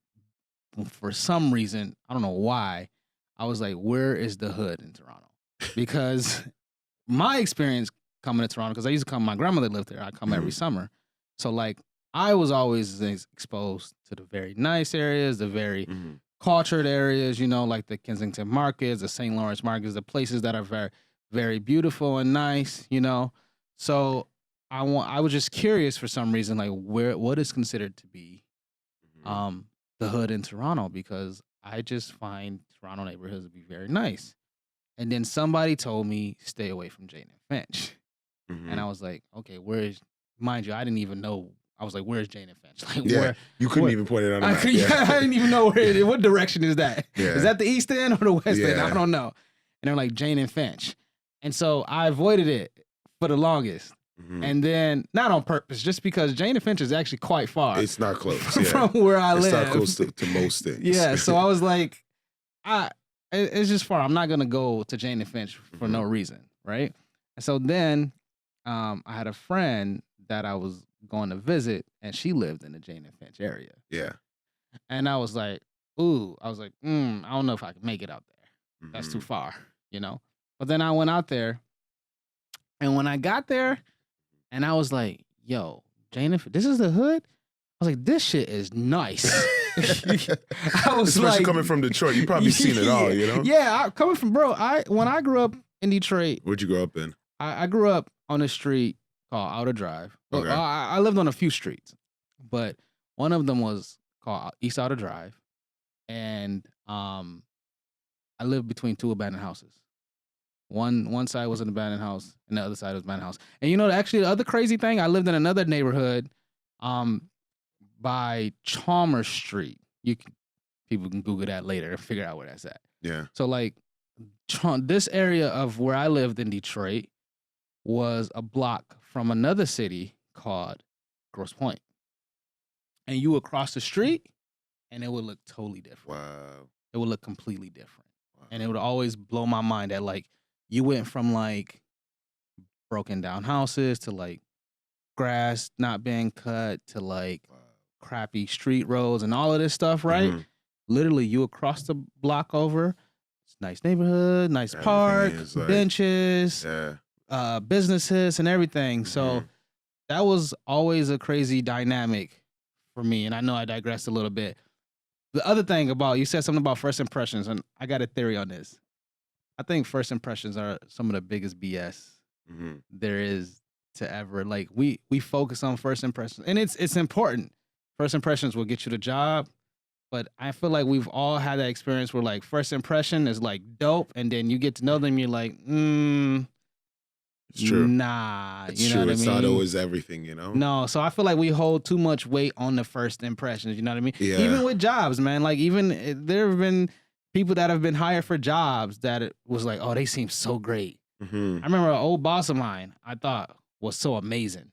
S1: for some reason, I don't know why, I was like, "Where is the hood in Toronto?" Because my experience coming to Toronto, because I used to come, my grandmother lived there. I come every
S2: Mhm.
S1: summer, so like I was always exposed to the very nice areas, the very
S2: Mhm.
S1: cultured areas, you know, like the Kensington markets, the St. Lawrence markets, the places that are very, very beautiful and nice, you know. So I was just curious for some reason, like, what is considered to be
S2: Mhm.
S1: the hood in Toronto, because I just find Toronto neighborhoods to be very nice. And then somebody told me stay away from Jane and Finch. And I
S2: Mhm.
S1: was like, okay, where is, mind you, I didn't even know. I was like, where's Jane and Finch? Like,
S2: Yeah. You couldn't
S1: where
S2: even point it on a
S1: I
S2: map.
S1: could,
S2: Yeah.
S1: I didn't even know what direction is that?
S2: Yeah.
S1: Is that the East End or the West End?
S2: Yeah.
S1: I don't know. And they're like, Jane and Finch. And so I avoided it for the longest.
S2: Mhm.
S1: And then, not on purpose, just because Jane and Finch is actually quite far
S2: It's not close. Yeah.
S1: from where I
S2: It's
S1: live.
S2: not close to most things.
S1: Yeah, so I was like, it's just far. I'm not gonna go to Jane and Finch for no reason, right? And so then, I had a friend that I was going to visit, and she lived in the Jane and Finch area,
S2: Yeah.
S1: and I was like, I don't know if I can make it out there. That's too
S2: Mhm.
S1: far, you know. But then I went out there, and when I got there, and I was like, yo, Jane and Finch, this is the hood. I was like, this shit is nice. I was
S2: Especially
S1: like,
S2: coming from Detroit, you probably seen it all, you know?
S1: Yeah, coming from, bro. When I grew up in Detroit,
S2: Where'd you grow up in?
S1: I grew up on a street called Outer Drive. Well,
S2: Okay.
S1: I lived on a few streets, but one of them was called East Outer Drive, and I lived between two abandoned houses. One side was an abandoned house, and the other side was an abandoned house. And you know, actually, the other crazy thing, I lived in another neighborhood, by Chalmers Street. People can Google that later and figure out where that's at.
S2: Yeah.
S1: So like, this area of where I lived in Detroit was a block from another city called Grosse Pointe. And you would cross the street and it would look totally different.
S2: Wow.
S1: It would look completely different.
S2: Wow.
S1: And it would always blow my mind that like you went from like broken down houses to like grass not being cut to like
S2: Wow.
S1: crappy street roads and all of this stuff, right?
S2: Mhm.
S1: Literally, you would cross the block over. It's a nice neighborhood, nice
S2: Everything
S1: park,
S2: is like-
S1: benches,
S2: Yeah.
S1: businesses, and everything. So
S2: Mhm.
S1: that was always a crazy dynamic for me. And I know I digressed a little bit. The other thing about, you said something about first impressions, and I got a theory on this. I think first impressions are some of the biggest BS
S2: Mhm.
S1: there is to ever, like, we focus on first impressions, and it's important. First impressions will get you the job, but I feel like we've all had that experience where like first impression is like dope, and then you get to know them, you're like,
S2: It's true.
S1: Nah,
S2: It's
S1: you know
S2: true.
S1: what I
S2: It's not
S1: mean?
S2: always everything, you know?
S1: No, so I feel like we hold too much weight on the first impressions. You know what I mean?
S2: Yeah.
S1: Even with jobs, man. Like there have been people that have been hired for jobs that it was like, oh, they seem so great.
S2: Hmm.
S1: I remember an old boss of mine I thought was so amazing.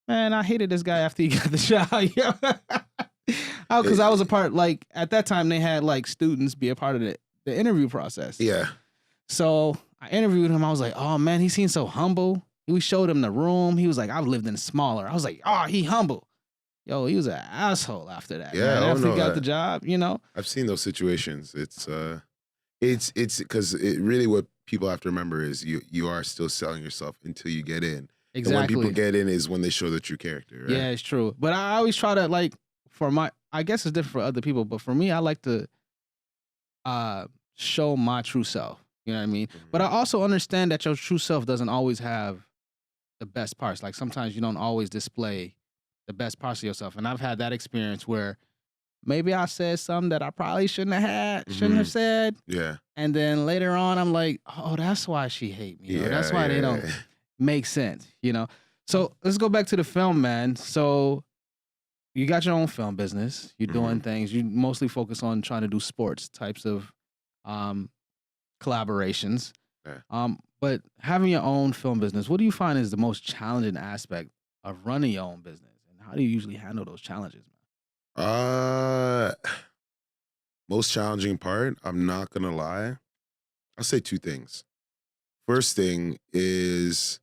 S1: Man, I hated this guy after he got the job. Oh, because I was a part. Like at that time, they had like students be a part of the interview process.
S2: Yeah.
S1: So I interviewed him. I was like, oh man, he seemed so humble. We showed him the room. He was like, I've lived in smaller. I was like, oh, he humble. Yo, he was an asshole after that.
S2: Yeah,
S1: Man.
S2: oh,
S1: After he
S2: no,
S1: got the job, you know?
S2: I've seen those situations. It's because it really what people have to remember is you are still selling yourself until you get in. And when
S1: Exactly.
S2: people get in is when they show the true character, right?
S1: Yeah, it's true. But I always try to like I guess it's different for other people, but for me, I like to show my true self. You know what I mean? But I also understand that your true self doesn't always have the best parts. Like sometimes you don't always display the best parts of yourself. And I've had that experience where maybe I said something that I probably shouldn't have said.
S2: Yeah.
S1: And then later on, I'm like, oh, that's why she hate me. Or that's why they don't make sense, you know? So let's go back to the film, man. So you got your own film business. You're doing things. You mostly focus on trying to do sports types of collaborations.
S2: Yeah.
S1: But having your own film business, what do you find is the most challenging aspect of running your own business? And how do you usually handle those challenges, man?
S2: Most challenging part, I'm not gonna lie. I'll say two things. First thing is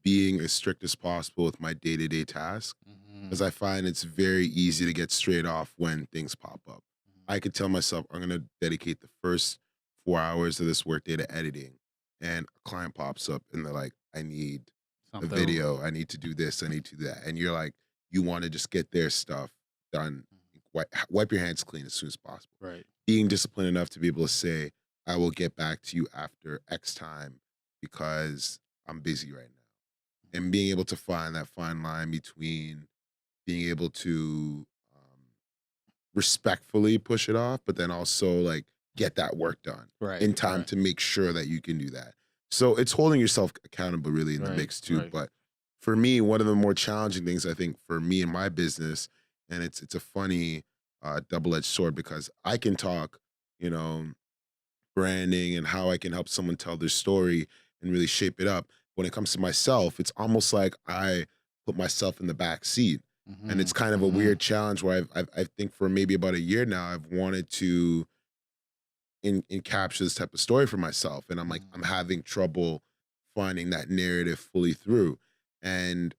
S2: being as strict as possible with my day-to-day task. Because I find it's very easy to get straight off when things pop up. I could tell myself I'm gonna dedicate the first 4 hours of this workday to editing, and a client pops up and they're like, I need a video, I need to do this, I need to do that. And you're like, you want to just get their stuff done, wipe your hands clean as soon as possible.
S1: Right.
S2: Being disciplined enough to be able to say, I will get back to you after X time because I'm busy right now. And being able to find that fine line between being able to respectfully push it off, but then also like get that work done in time to make sure that you can do that. So it's holding yourself accountable really in the mix too. But for me, one of the more challenging things I think for me in my business, and it's a funny double-edged sword because I can talk, you know, branding and how I can help someone tell their story and really shape it up. When it comes to myself, it's almost like I put myself in the back seat. And it's kind of a weird challenge where I think for maybe about a year now, I've wanted to capture this type of story for myself. And I'm like, I'm having trouble finding that narrative fully through. And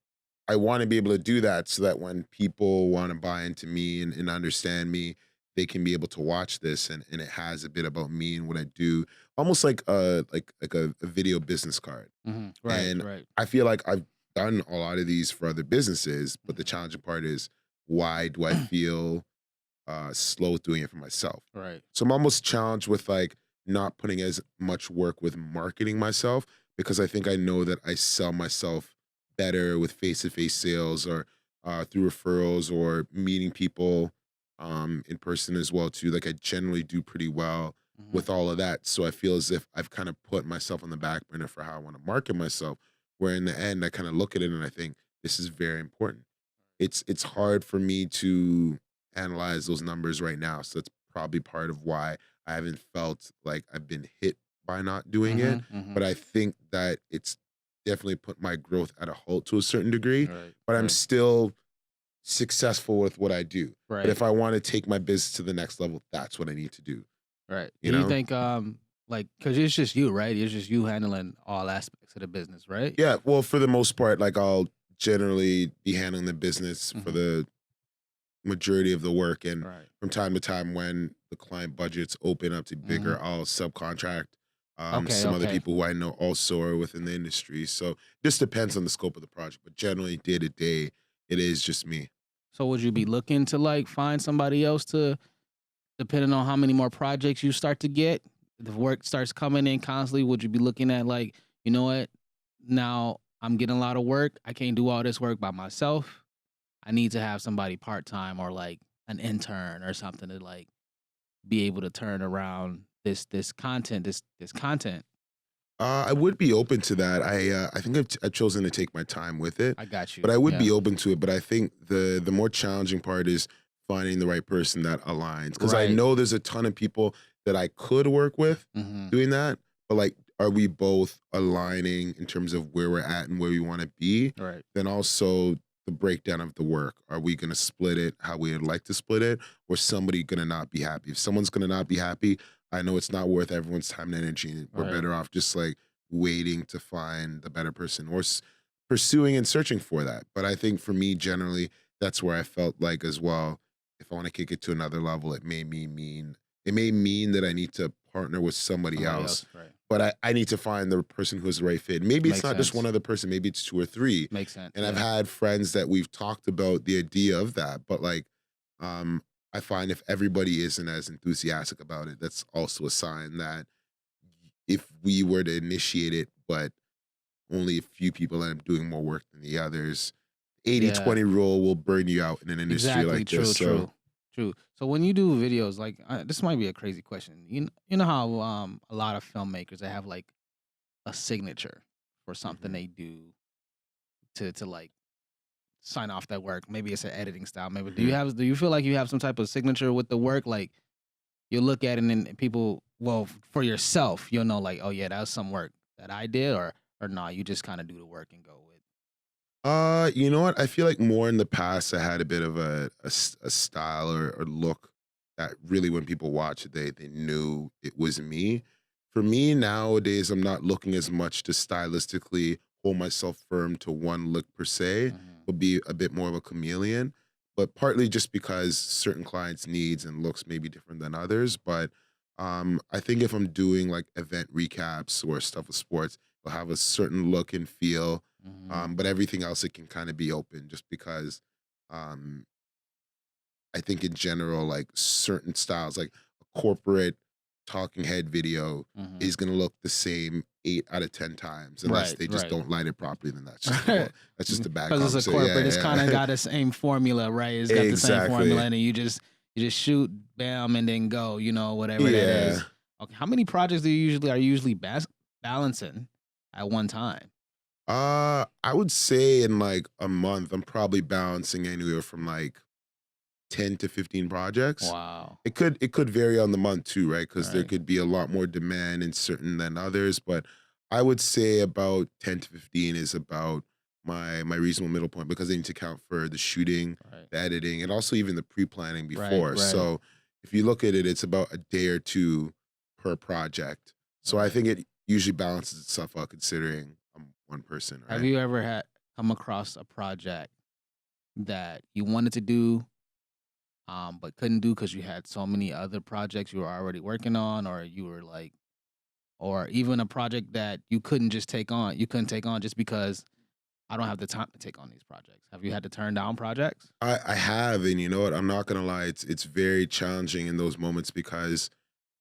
S2: I want to be able to do that so that when people want to buy into me and understand me, they can be able to watch this and it has a bit about me and what I do, almost like a video business card. And I feel like I've done a lot of these for other businesses, but the challenging part is why do I feel slow doing it for myself?
S1: Right.
S2: So I'm almost challenged with like not putting as much work with marketing myself because I think I know that I sell myself better with face-to-face sales or through referrals or meeting people in person as well too. Like I generally do pretty well with all of that. So I feel as if I've kind of put myself on the back burner for how I want to market myself. Where in the end, I kind of look at it and I think this is very important. It's hard for me to analyze those numbers right now. So that's probably part of why I haven't felt like I've been hit by not doing it. But I think that it's definitely put my growth at a halt to a certain degree. But I'm still successful with what I do. But if I want to take my business to the next level, that's what I need to do.
S1: Right.
S2: You
S1: Do
S2: know?
S1: you think like because it's just you, right? It's just you handling all aspects of the business, right?
S2: Yeah. Well, for the most part, like I'll generally be handling the business for the majority of the work. And from time to time, when the client budgets open up to bigger, I'll subcontract some other people who I know also are within the industry. So this depends on the scope of the project, but generally day to day, it is just me.
S1: So would you be looking to like find somebody else to, depending on how many more projects you start to get, the work starts coming in constantly, would you be looking at like, you know what, now I'm getting a lot of work. I can't do all this work by myself. I need to have somebody part-time or like an intern or something to like be able to turn around this content.
S2: I would be open to that. I think I've chosen to take my time with it,
S1: I got
S2: but
S1: you.
S2: I would
S1: Yeah.
S2: be open to it. But I think the more challenging part is finding the right person that aligns. Because I
S1: Right.
S2: know there's a ton of people that I could work with
S1: Hmm.
S2: doing that, but like, are we both aligning in terms of where we're at and where we want to be?
S1: Right.
S2: Then also the breakdown of the work. Are we going to split it how we would like to split it, or somebody going to not be happy? If someone's going to not be happy, I know it's not worth everyone's time and energy. And we're
S1: Right.
S2: better off just like waiting to find the better person or pursuing and searching for that. But I think for me, generally, that's where I felt like as well. If I want to kick it to another level, it may mean that I need to partner with somebody
S1: Somebody
S2: else.
S1: else. Right.
S2: But I need to find the person who's the right fit. Maybe it's
S1: Makes
S2: not just one
S1: sense.
S2: other person, maybe it's two or three.
S1: Makes sense.
S2: And I've
S1: Yeah.
S2: had friends that we've talked about the idea of that, but like um I find if everybody isn't as enthusiastic about it, that's also a sign that if we were to initiate it, but only a few people end up doing more work than the others, 80
S1: Yeah.
S2: 20 rule will burn you out in an industry
S1: Exactly.
S2: like this.
S1: True.
S2: So,
S1: True. True. So when you do videos, like this might be a crazy question. You know how a lot of filmmakers they have like a signature for something
S2: mhm,
S1: they do to like sign off that work. Maybe it's an editing style. Maybe
S2: mhm.
S1: do you feel like you have some type of signature with the work? Like you look at it and people, well, for yourself, you'll know like, oh yeah, that was some work that I did, or nah, you just kind of do the work and go with.
S2: You know what? I feel like more in the past, I had a bit of a style or look that really, when people watch it, they knew it was me. For me nowadays, I'm not looking as much to stylistically hold myself firm to one look per se,
S1: Hmm.
S2: but be a bit more of a chameleon. But partly just because certain clients' needs and looks may be different than others. But I think if I'm doing like event recaps or stuff with sports, it'll have a certain look and feel,
S1: Hmm.
S2: but everything else it can kind of be open just because um I think in general, like certain styles, like a corporate talking head video
S1: Hmm.
S2: is gonna look the same 8 out of 10 times unless
S1: Right.
S2: they just
S1: Right.
S2: don't light it properly, then that's just a whole that's just a bad
S1: Because it's a
S2: conversation.
S1: corporate, it's
S2: Yeah,
S1: kind of
S2: yeah.
S1: got the same formula, right? It's got the same formula,
S2: Exactly.
S1: and then you just shoot, bam, and then go. Whatever that
S2: Yeah.
S1: is. Okay, how many projects do you usually balancing at one time?
S2: I would say in like a month, I'm probably balancing anywhere from like 10 to 15 projects.
S1: Wow.
S2: It could vary on the month too, right? Because there
S1: Right.
S2: could be a lot more demand in certain than others. But I would say about 10 to 15 is about my reasonable middle point because they need to account for the shooting,
S1: Right.
S2: the editing, and also even the pre-planning
S1: Right.
S2: before.
S1: Right.
S2: So if you look at it, it's about a day or two per project. So I
S1: Right.
S2: think it usually balances itself out considering I'm one person,
S1: Have
S2: right?
S1: you ever had come across a project that you wanted to do, but couldn't do because you had so many other projects you were already working on, or you were like, or even a project that you couldn't just take on, you couldn't take on just because I don't have the time to take on these projects. Have you had to turn down projects?
S2: I have, and you know what? I'm not gonna lie, it's very challenging in those moments because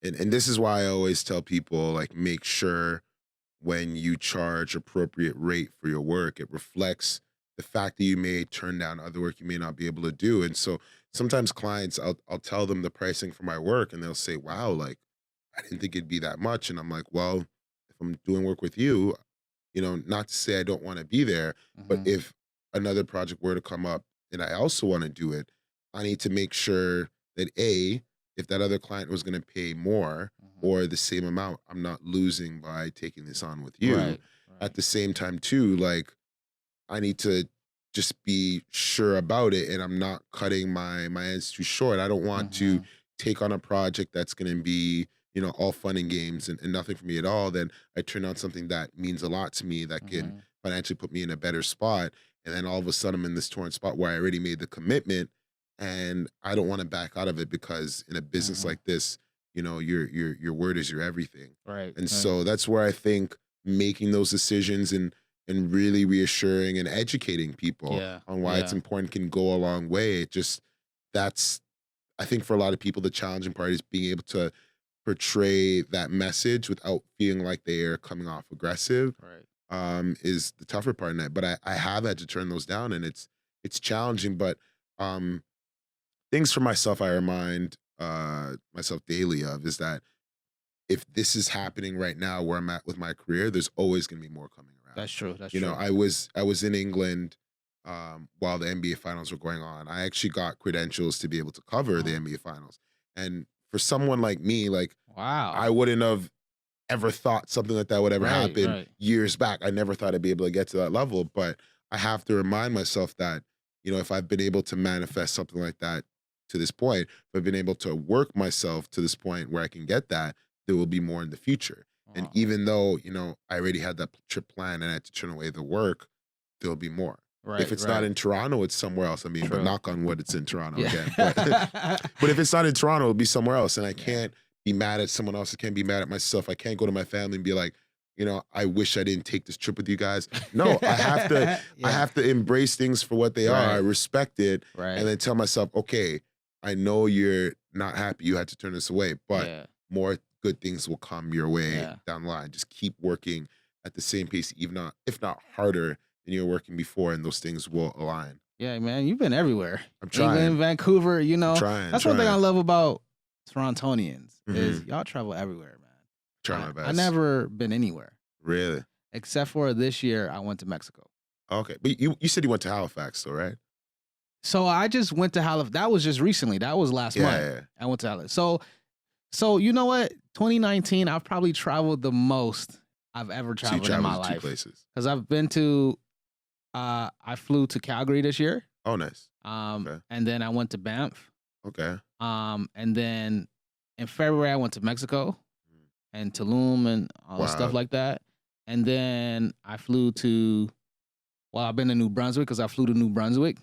S2: and this is why I always tell people like make sure when you charge appropriate rate for your work, it reflects the fact that you may turn down other work you may not be able to do. And so sometimes clients I'll tell them the pricing for my work and they'll say, wow, like I didn't think it'd be that much. And I'm like, well, if I'm doing work with you, not to say I don't want to be there, but
S1: Hmm.
S2: if another project were to come up and I also want to do it, I need to make sure that if that other client was going to pay more
S1: Hmm.
S2: or the same amount, I'm not losing by taking this on with you.
S1: Right.
S2: At
S1: Right.
S2: the same time, too, like I need to just be sure about it and I'm not cutting my ends too short. I don't want to
S1: Hmm.
S2: take on a project that's gonna be, all fun and games and nothing for me at all. Then I turn on something that means a lot to me that can
S1: Hmm.
S2: financially put me in a better spot. And then all of a sudden I'm in this torn spot where I already made the commitment and I don't want to back out of it because in a business
S1: Hmm.
S2: like this, your word is your everything.
S1: Right.
S2: And
S1: Right.
S2: so that's where I think making those decisions and really reassuring and educating people
S1: Yeah.
S2: on why it's
S1: Yeah.
S2: important can go a long way. That's I think for a lot of people the challenging part is being able to portray that message without feeling like they're coming off aggressive,
S1: Right.
S2: is the tougher part in that. But I have had to turn those down and it's challenging. But um things for myself I remind myself daily of is that if this is happening right now where I'm at with my career, there's always going to be more coming around.
S1: That's true. That's
S2: You know,
S1: true.
S2: I was in England while the NBA finals were going on. I actually got credentials to be able to cover the NBA finals. And for someone like me, like
S1: Wow.
S2: I wouldn't have ever thought something like that would ever happen
S1: Right.
S2: years back. I never thought I'd be able to get to that level, but I have to remind myself that, you know, if I've been able to manifest something like that to this point, if I've been able to work myself to this point where I can get that, there will be more in the future. And even though, you know, I already had that trip planned and I had to turn away the work, there'll be more.
S1: Right.
S2: If it's not in Toronto, it's somewhere else. I mean, but
S1: True.
S2: knock on wood, it's in Toronto
S1: Yeah.
S2: again. But if it's not in Toronto, it'll be somewhere else. And I can't be mad at someone else. I can't be mad at myself. I can't go to my family and be like, you know, I wish I didn't take this trip with you guys. No, I have to I have to embrace things for what they are. I respect it.
S1: Right.
S2: And then tell myself, okay, I know you're not happy you had to turn this away, but more good things will come your way down the line. Just keep working at the same pace, even if not harder than you were working before, and those things will align.
S1: Yeah, man, you've been everywhere.
S2: I'm trying.
S1: England, Vancouver, you know. That's one thing I love about Torontonians is y'all travel everywhere, man.
S2: Try my best.
S1: I never been anywhere.
S2: Really?
S1: Except for this year, I went to Mexico.
S2: Okay, but you said you went to Halifax, though, right?
S1: So I just went to Halifax. That was just recently. That was last month.
S2: Yeah.
S1: I went to Halifax. So you know what? 2019, I've probably traveled the most I've ever traveled in my life.
S2: 2 places.
S1: Because I've been to, I flew to Calgary this year.
S2: Oh, nice.
S1: And then I went to Banff.
S2: Okay.
S1: And then in February I went to Mexico and Tulum and all stuff like that. And then I flew to, well, I've been to New Brunswick because I flew to New Brunswick,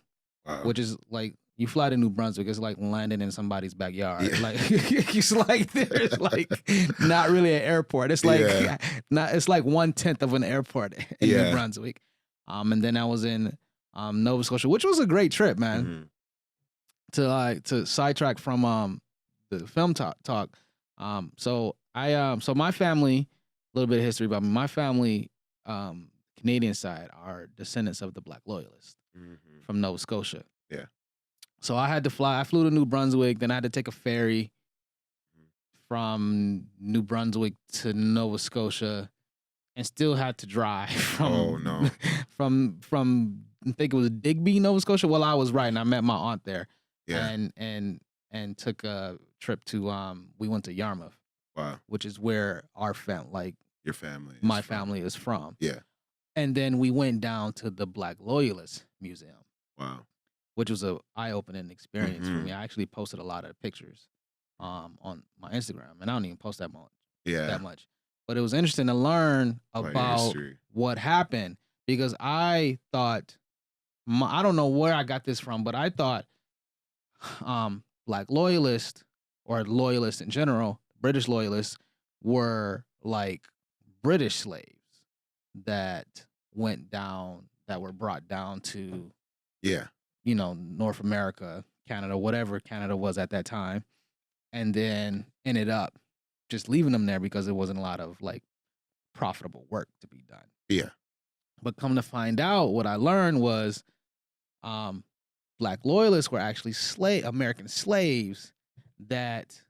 S1: which is like, you fly to New Brunswick, it's like landing in somebody's backyard. Yeah. Like it's like there's like not really an airport. It's like it's like 1/10 of an airport in New Brunswick. And then I was in Nova Scotia, which was a great trip, man. To sidetrack from the film talk. So my family, a little bit of history about me. My family, Canadian side, are descendants of the Black Loyalists from Nova Scotia.
S2: Yeah.
S1: So I had to fly. I flew to New Brunswick. Then I had to take a ferry from New Brunswick to Nova Scotia, and still had to drive from from I think it was Digby, Nova Scotia. Well, I was right, and I met my aunt there. Yeah. And took a trip to we went to Yarmouth.
S2: Wow.
S1: Which is where our family,
S2: your family,
S1: my family is from.
S2: Yeah.
S1: And then we went down to the Black Loyalist Museum.
S2: Wow.
S1: Which was a eye-opening experience for me. I actually posted a lot of pictures on my Instagram, and I don't even post that much. But it was interesting to learn about what happened, because I thought, I don't know where I got this from, but I thought Black loyalists, or loyalists in general, British loyalists, were like British slaves that went down, that were brought down to you know, North America, Canada, whatever Canada was at that time, and then ended up just leaving them there because there wasn't a lot of like profitable work to be done.
S2: Yeah.
S1: But come to find out, what I learned was Black loyalists were actually American slaves that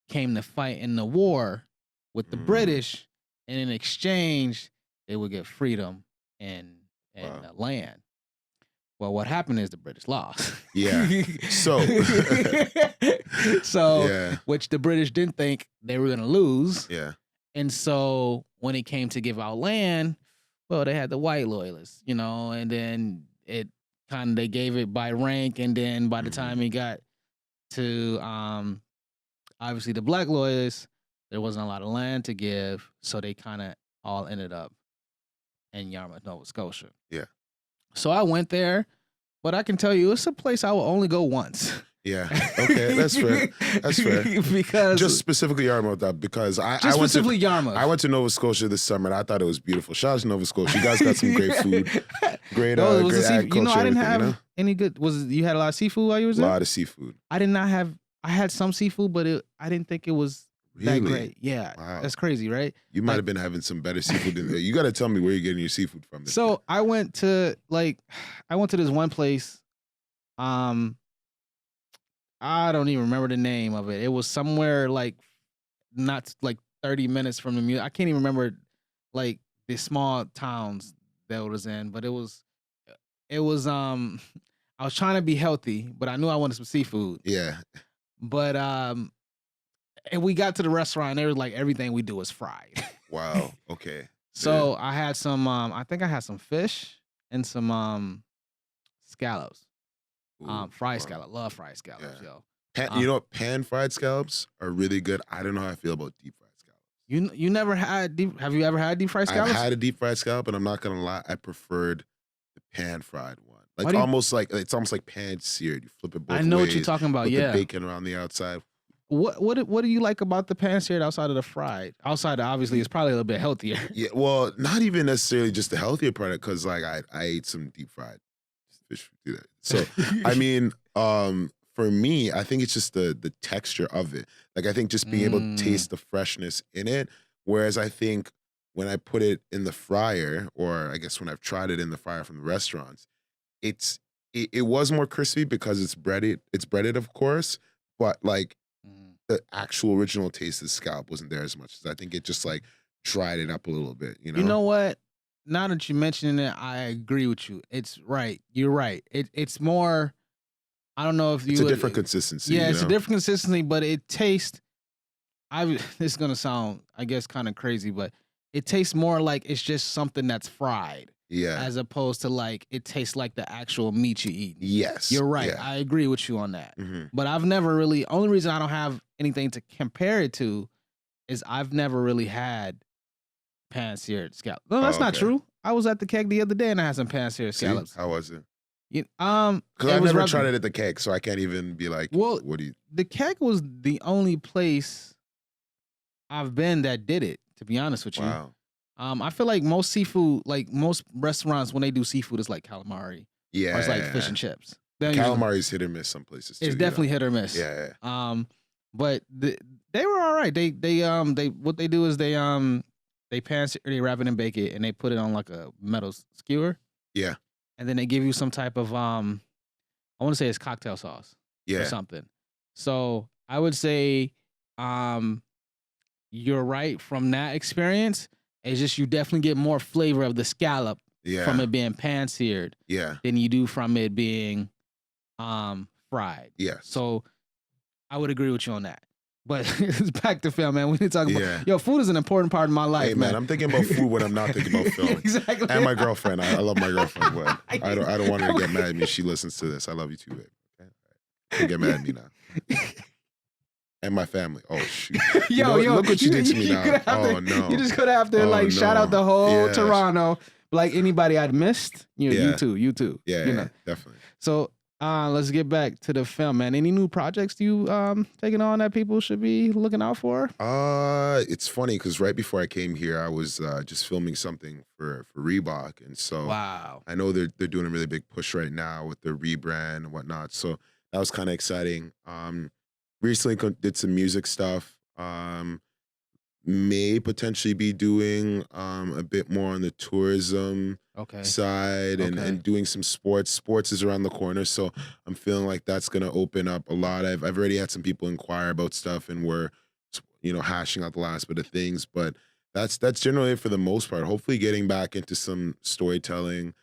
S1: came to fight in the war with the British, and in exchange, they would get freedom and the land. Well, what happened is the British lost.
S2: Yeah.
S1: Which the British didn't think they were going to lose.
S2: Yeah.
S1: And so when it came to give out land, well, they had the white loyalists, you know, and then they gave it by rank. And then by the time it got to, obviously the Black loyalists, there wasn't a lot of land to give. So they kind of all ended up in Yarmouth, Nova Scotia.
S2: Yeah.
S1: So I went there, but I can tell you, it's a place I will only go once.
S2: Yeah. Okay, that's fair. That's fair.
S1: Because
S2: just specifically Yarmouth, because I
S1: specifically Yarmouth.
S2: I went to Nova Scotia this summer, and I thought it was beautiful. Shout out to Nova Scotia. You guys got some great food, great great agriculture.
S1: You know, I didn't have any good. You had a lot of seafood while you was there?
S2: A lot of seafood.
S1: I did not have. I had some seafood, but I didn't think it was that great. Yeah,
S2: wow.
S1: That's crazy, right?
S2: You might have been having some better seafood than you got to tell me where you're getting your seafood from.
S1: So I went to this one place. I don't even remember the name of it. It was somewhere like not like 30 minutes from the music. I can't even remember like the small towns that it was in, but it was I was trying to be healthy, but I knew I wanted some seafood.
S2: Yeah.
S1: But and we got to the restaurant and they were like everything we do is fried.
S2: Wow. Okay.
S1: So I had some I think I had some fish and some scallops.
S2: Ooh,
S1: Fried
S2: wow.
S1: scallop. Love fried scallops,
S2: Yeah.
S1: yo.
S2: You know, pan fried scallops are really good. I don't know how I feel about deep fried scallops.
S1: You never had have you ever had deep fried
S2: I've
S1: scallops?
S2: had a deep fried scallop, and I'm not gonna lie, I preferred the pan fried one.
S1: Why
S2: Like
S1: do you-
S2: almost like it's almost like pan seared. You flip it both
S1: I know
S2: ways.
S1: what you're talking about,
S2: Put
S1: yeah.
S2: the bacon around the outside.
S1: What do you like about the pan seared outside of the fried? Outside of, obviously it's probably a little bit healthier.
S2: Yeah, well, not even necessarily just the healthier product, because like I ate some deep fried fish. Do that. So I mean, for me, I think it's just the texture of it. Like I think just being able to taste the freshness in it. Whereas I think when I put it in the fryer, or I guess when I've tried it in the fryer from the restaurants, it was more crispy because it's breaded. It's breaded, of course, but like the actual original taste of the scallop wasn't there as much. I think it just like dried it up a little bit. You know.
S1: You know what? Now that you're mentioning it, I agree with you. It's right. You're right. It's more. I don't know if you.
S2: It's a different consistency.
S1: Yeah,
S2: you
S1: it's a
S2: know?
S1: different consistency, but it tastes. This is gonna sound, I guess, kind of crazy, but it tastes more like it's just something that's fried,
S2: Yeah.
S1: as opposed to like it tastes like the actual meat you eat.
S2: Yes.
S1: You're right.
S2: Yeah.
S1: I agree with you on that.
S2: Mhm.
S1: But I've never really. Only reason I don't have anything to compare it to is I've never really had pan seared scallops. No, that's not
S2: okay.
S1: true. I was at the keg the other day and I had some pan seared
S2: See?
S1: scallops.
S2: How was it?
S1: Because
S2: Because I've never tried it at the keg, so I can't even be like,
S1: Well,
S2: what do you?
S1: the keg was the only place I've been that did it, to be honest with you.
S2: Wow.
S1: I feel like most seafood, like most restaurants, when they do seafood, it's like calamari
S2: Yeah.
S1: or it's like fish and chips. They don't usually-
S2: Calamari is hit or miss some places too.
S1: It's
S2: you
S1: definitely
S2: know?
S1: hit or miss.
S2: Yeah.
S1: But they were all right. They what they do is they pan they wrap it and bake it and they put it on like a metal skewer.
S2: Yeah.
S1: And then they give you some type of I want to say it's cocktail sauce
S2: Yeah.
S1: or something. So I would say you're right from that experience. It's just you definitely get more flavor of the scallop
S2: Yeah.
S1: from it being pan seared
S2: Yeah.
S1: than you do from it being fried.
S2: Yes.
S1: So I would agree with you on that. But it's back to film, man. We need to talk
S2: Yeah.
S1: about yo, food is an important part of my life,
S2: Hey man, I'm thinking about food when I'm not thinking about film.
S1: Exactly.
S2: And my girlfriend. I love my girlfriend, but I don't want her to get mad at me if she listens to this. I love you too, babe. Okay? Don't get mad at me now. And my family. Oh shoot. You know what? Look what you did to me now. Oh no.
S1: You just gonna have to
S2: Oh,
S1: like shout
S2: no.
S1: out the whole
S2: Yeah.
S1: Toronto. Like anybody I'd missed. You
S2: Yeah.
S1: you too.
S2: Yeah,
S1: You
S2: yeah,
S1: know.
S2: definitely.
S1: So let's get back to the film, man. Any new projects you taking on that people should be looking out for?
S2: It's funny because right before I came here, I was just filming something for Reebok, and so
S1: Wow.
S2: I know they're doing a really big push right now with their rebrand and whatnot. So that was kind of exciting. Recently did some music stuff. May potentially be doing a bit more on the tourism
S1: Okay.
S2: side and,
S1: Okay.
S2: and doing some sports. Sports is around the corner, so I'm feeling like that's gonna open up a lot. I've already had some people inquire about stuff, and we're hashing out the last bit of things. But that's generally it for the most part. Hopefully, getting back into some storytelling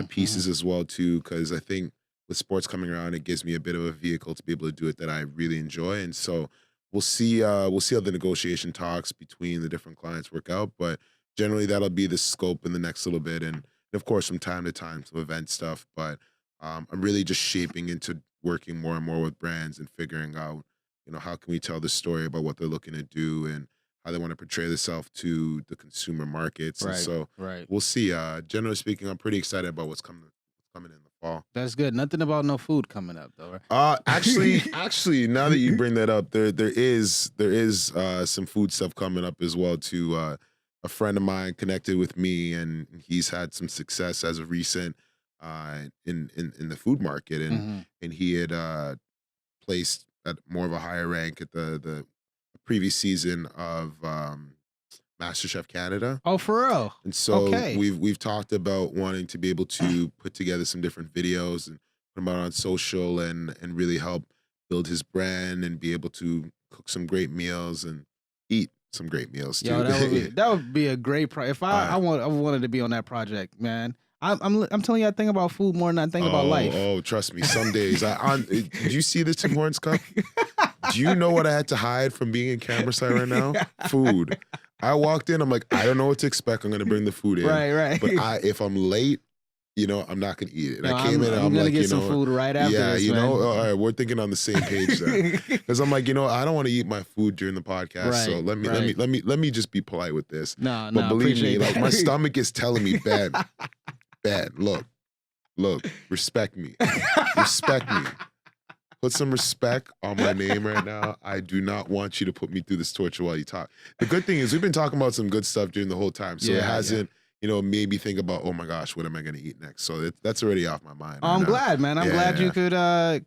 S2: pieces as well too, because I think with sports coming around, it gives me a bit of a vehicle to be able to do it that I really enjoy, and so. We'll see how the negotiation talks between the different clients work out, but generally that'll be the scope in the next little bit, and of course from time to time some event stuff. But I'm really just shaping into working more and more with brands and figuring out, how can we tell the story about what they're looking to do and how they want to portray themselves to the consumer markets. And so
S1: Right.
S2: we'll see. Generally speaking, I'm pretty excited about what's coming in the fall.
S1: That's good. Nothing about no food coming up though, right?
S2: Actually, now that you bring that up, there is some food stuff coming up as well too. A friend of mine connected with me, and he's had some success as of recent in the food market, and he had placed at more of a higher rank at the previous season of MasterChef Canada.
S1: Oh, for real?
S2: And so
S1: Okay.
S2: we've talked about wanting to be able to put together some different videos and put them out on social and really help build his brand and be able to cook some great meals and eat. some great meals too.
S1: Yo, that would be a great if I wanted to be on that project, man. I'm telling you, I think about food more than I think about life.
S2: Oh, trust me. Some days, did you see the Tim Hortons cup? Do you know what I had to hide from being in camera side right now? Food. I walked in. I'm like, I don't know what to expect. I'm gonna bring the food in.
S1: Right.
S2: But if I'm late, I'm not gonna eat it. And
S1: No,
S2: I came in and I'm
S1: gonna
S2: like,
S1: get some food right after
S2: yeah,
S1: this, man.
S2: all right, we're thinking on the same page there. Because I'm like, I don't want to eat my food during the podcast,
S1: Right,
S2: so let me just be polite with this.
S1: No,
S2: But believe me,
S1: appreciate
S2: like
S1: that.
S2: my stomach is telling me, Ben, look, respect me, respect me. Put some respect on my name right now. I do not want you to put me through this torture while you talk. The good thing is we've been talking about some good stuff during the whole time, so it hasn't. Made me think about, oh my gosh, what am I going to eat next? So that's already off my mind.
S1: I'm glad, man. I'm glad you could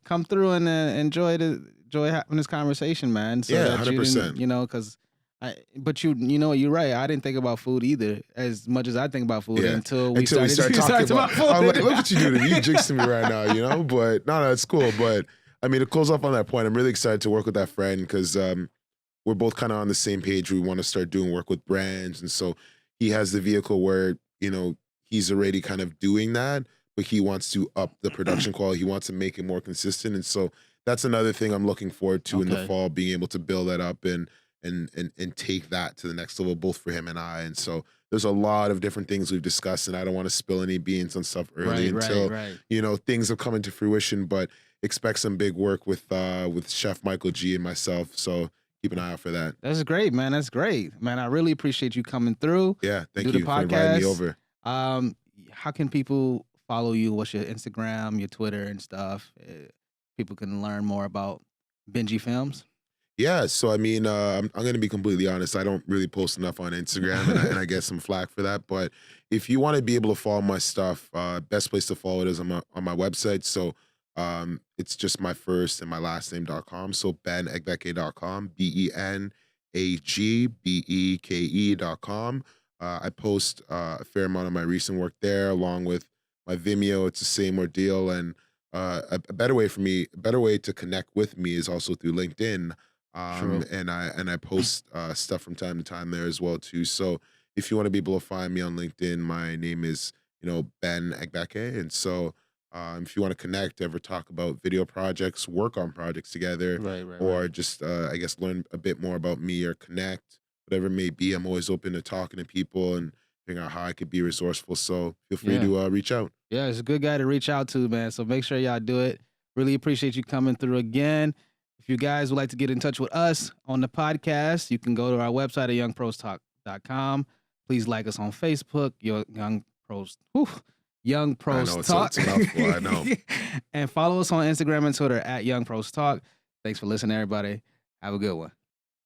S1: come through and enjoy having this conversation, man. So
S2: Yeah,
S1: that
S2: 100%.
S1: Because but you're right. I didn't think about food either as much as I think about food until we start talking about food.
S2: I'm like, look what you do to me. You jinxing me right now, But no, it's cool. But I mean, to close off on that point, I'm really excited to work with that friend because we're both kind of on the same page. We want to start doing work with brands, and so he has the vehicle where he's already kind of doing that, but he wants to up the production quality. He wants to make it more consistent, and so that's another thing I'm looking forward to in the fall, being able to build that up and take that to the next level, both for him and I. And so there's a lot of different things we've discussed, and I don't want to spill any beans on stuff early until things have come into fruition. But expect some big work with Chef Michael G and myself. So keep an eye out for that.
S1: That's great, man. That's great, man. I really appreciate you coming through.
S2: Yeah, thank you for inviting me over.
S1: How can people follow you? What's your Instagram, your Twitter, and stuff? People can learn more about Benji Films.
S2: Yeah, so I mean, I'm going to be completely honest. I don't really post enough on Instagram, and I get some flack for that. But if you want to be able to follow my stuff, best place to follow it is on my website. So it's just my first and my last name.com. So benagbeke.com, BENAGBEKE.com. I post a fair amount of my recent work there, along with my Vimeo. It's the same ordeal, and a better way to connect with me is also through LinkedIn. And I post stuff from time to time there as well too. So if you want to be able to find me on LinkedIn, my name is Ben Agbeke, and so if you want to connect, ever talk about video projects, work on projects together, or just I guess learn a bit more about me or connect, whatever it may be, I'm always open to talking to people and figuring out how I could be resourceful. So feel free to reach out.
S1: Yeah, it's a good guy to reach out to, man. So make sure y'all do it. Really appreciate you coming through again. If you guys would like to get in touch with us on the podcast, you can go to our website at youngprostalk.com. Please like us on Facebook, Young Pros Talk.
S2: It's a mouthful, I know.
S1: And follow us on Instagram and Twitter at Young Pros Talk. Thanks for listening, everybody. Have a good one.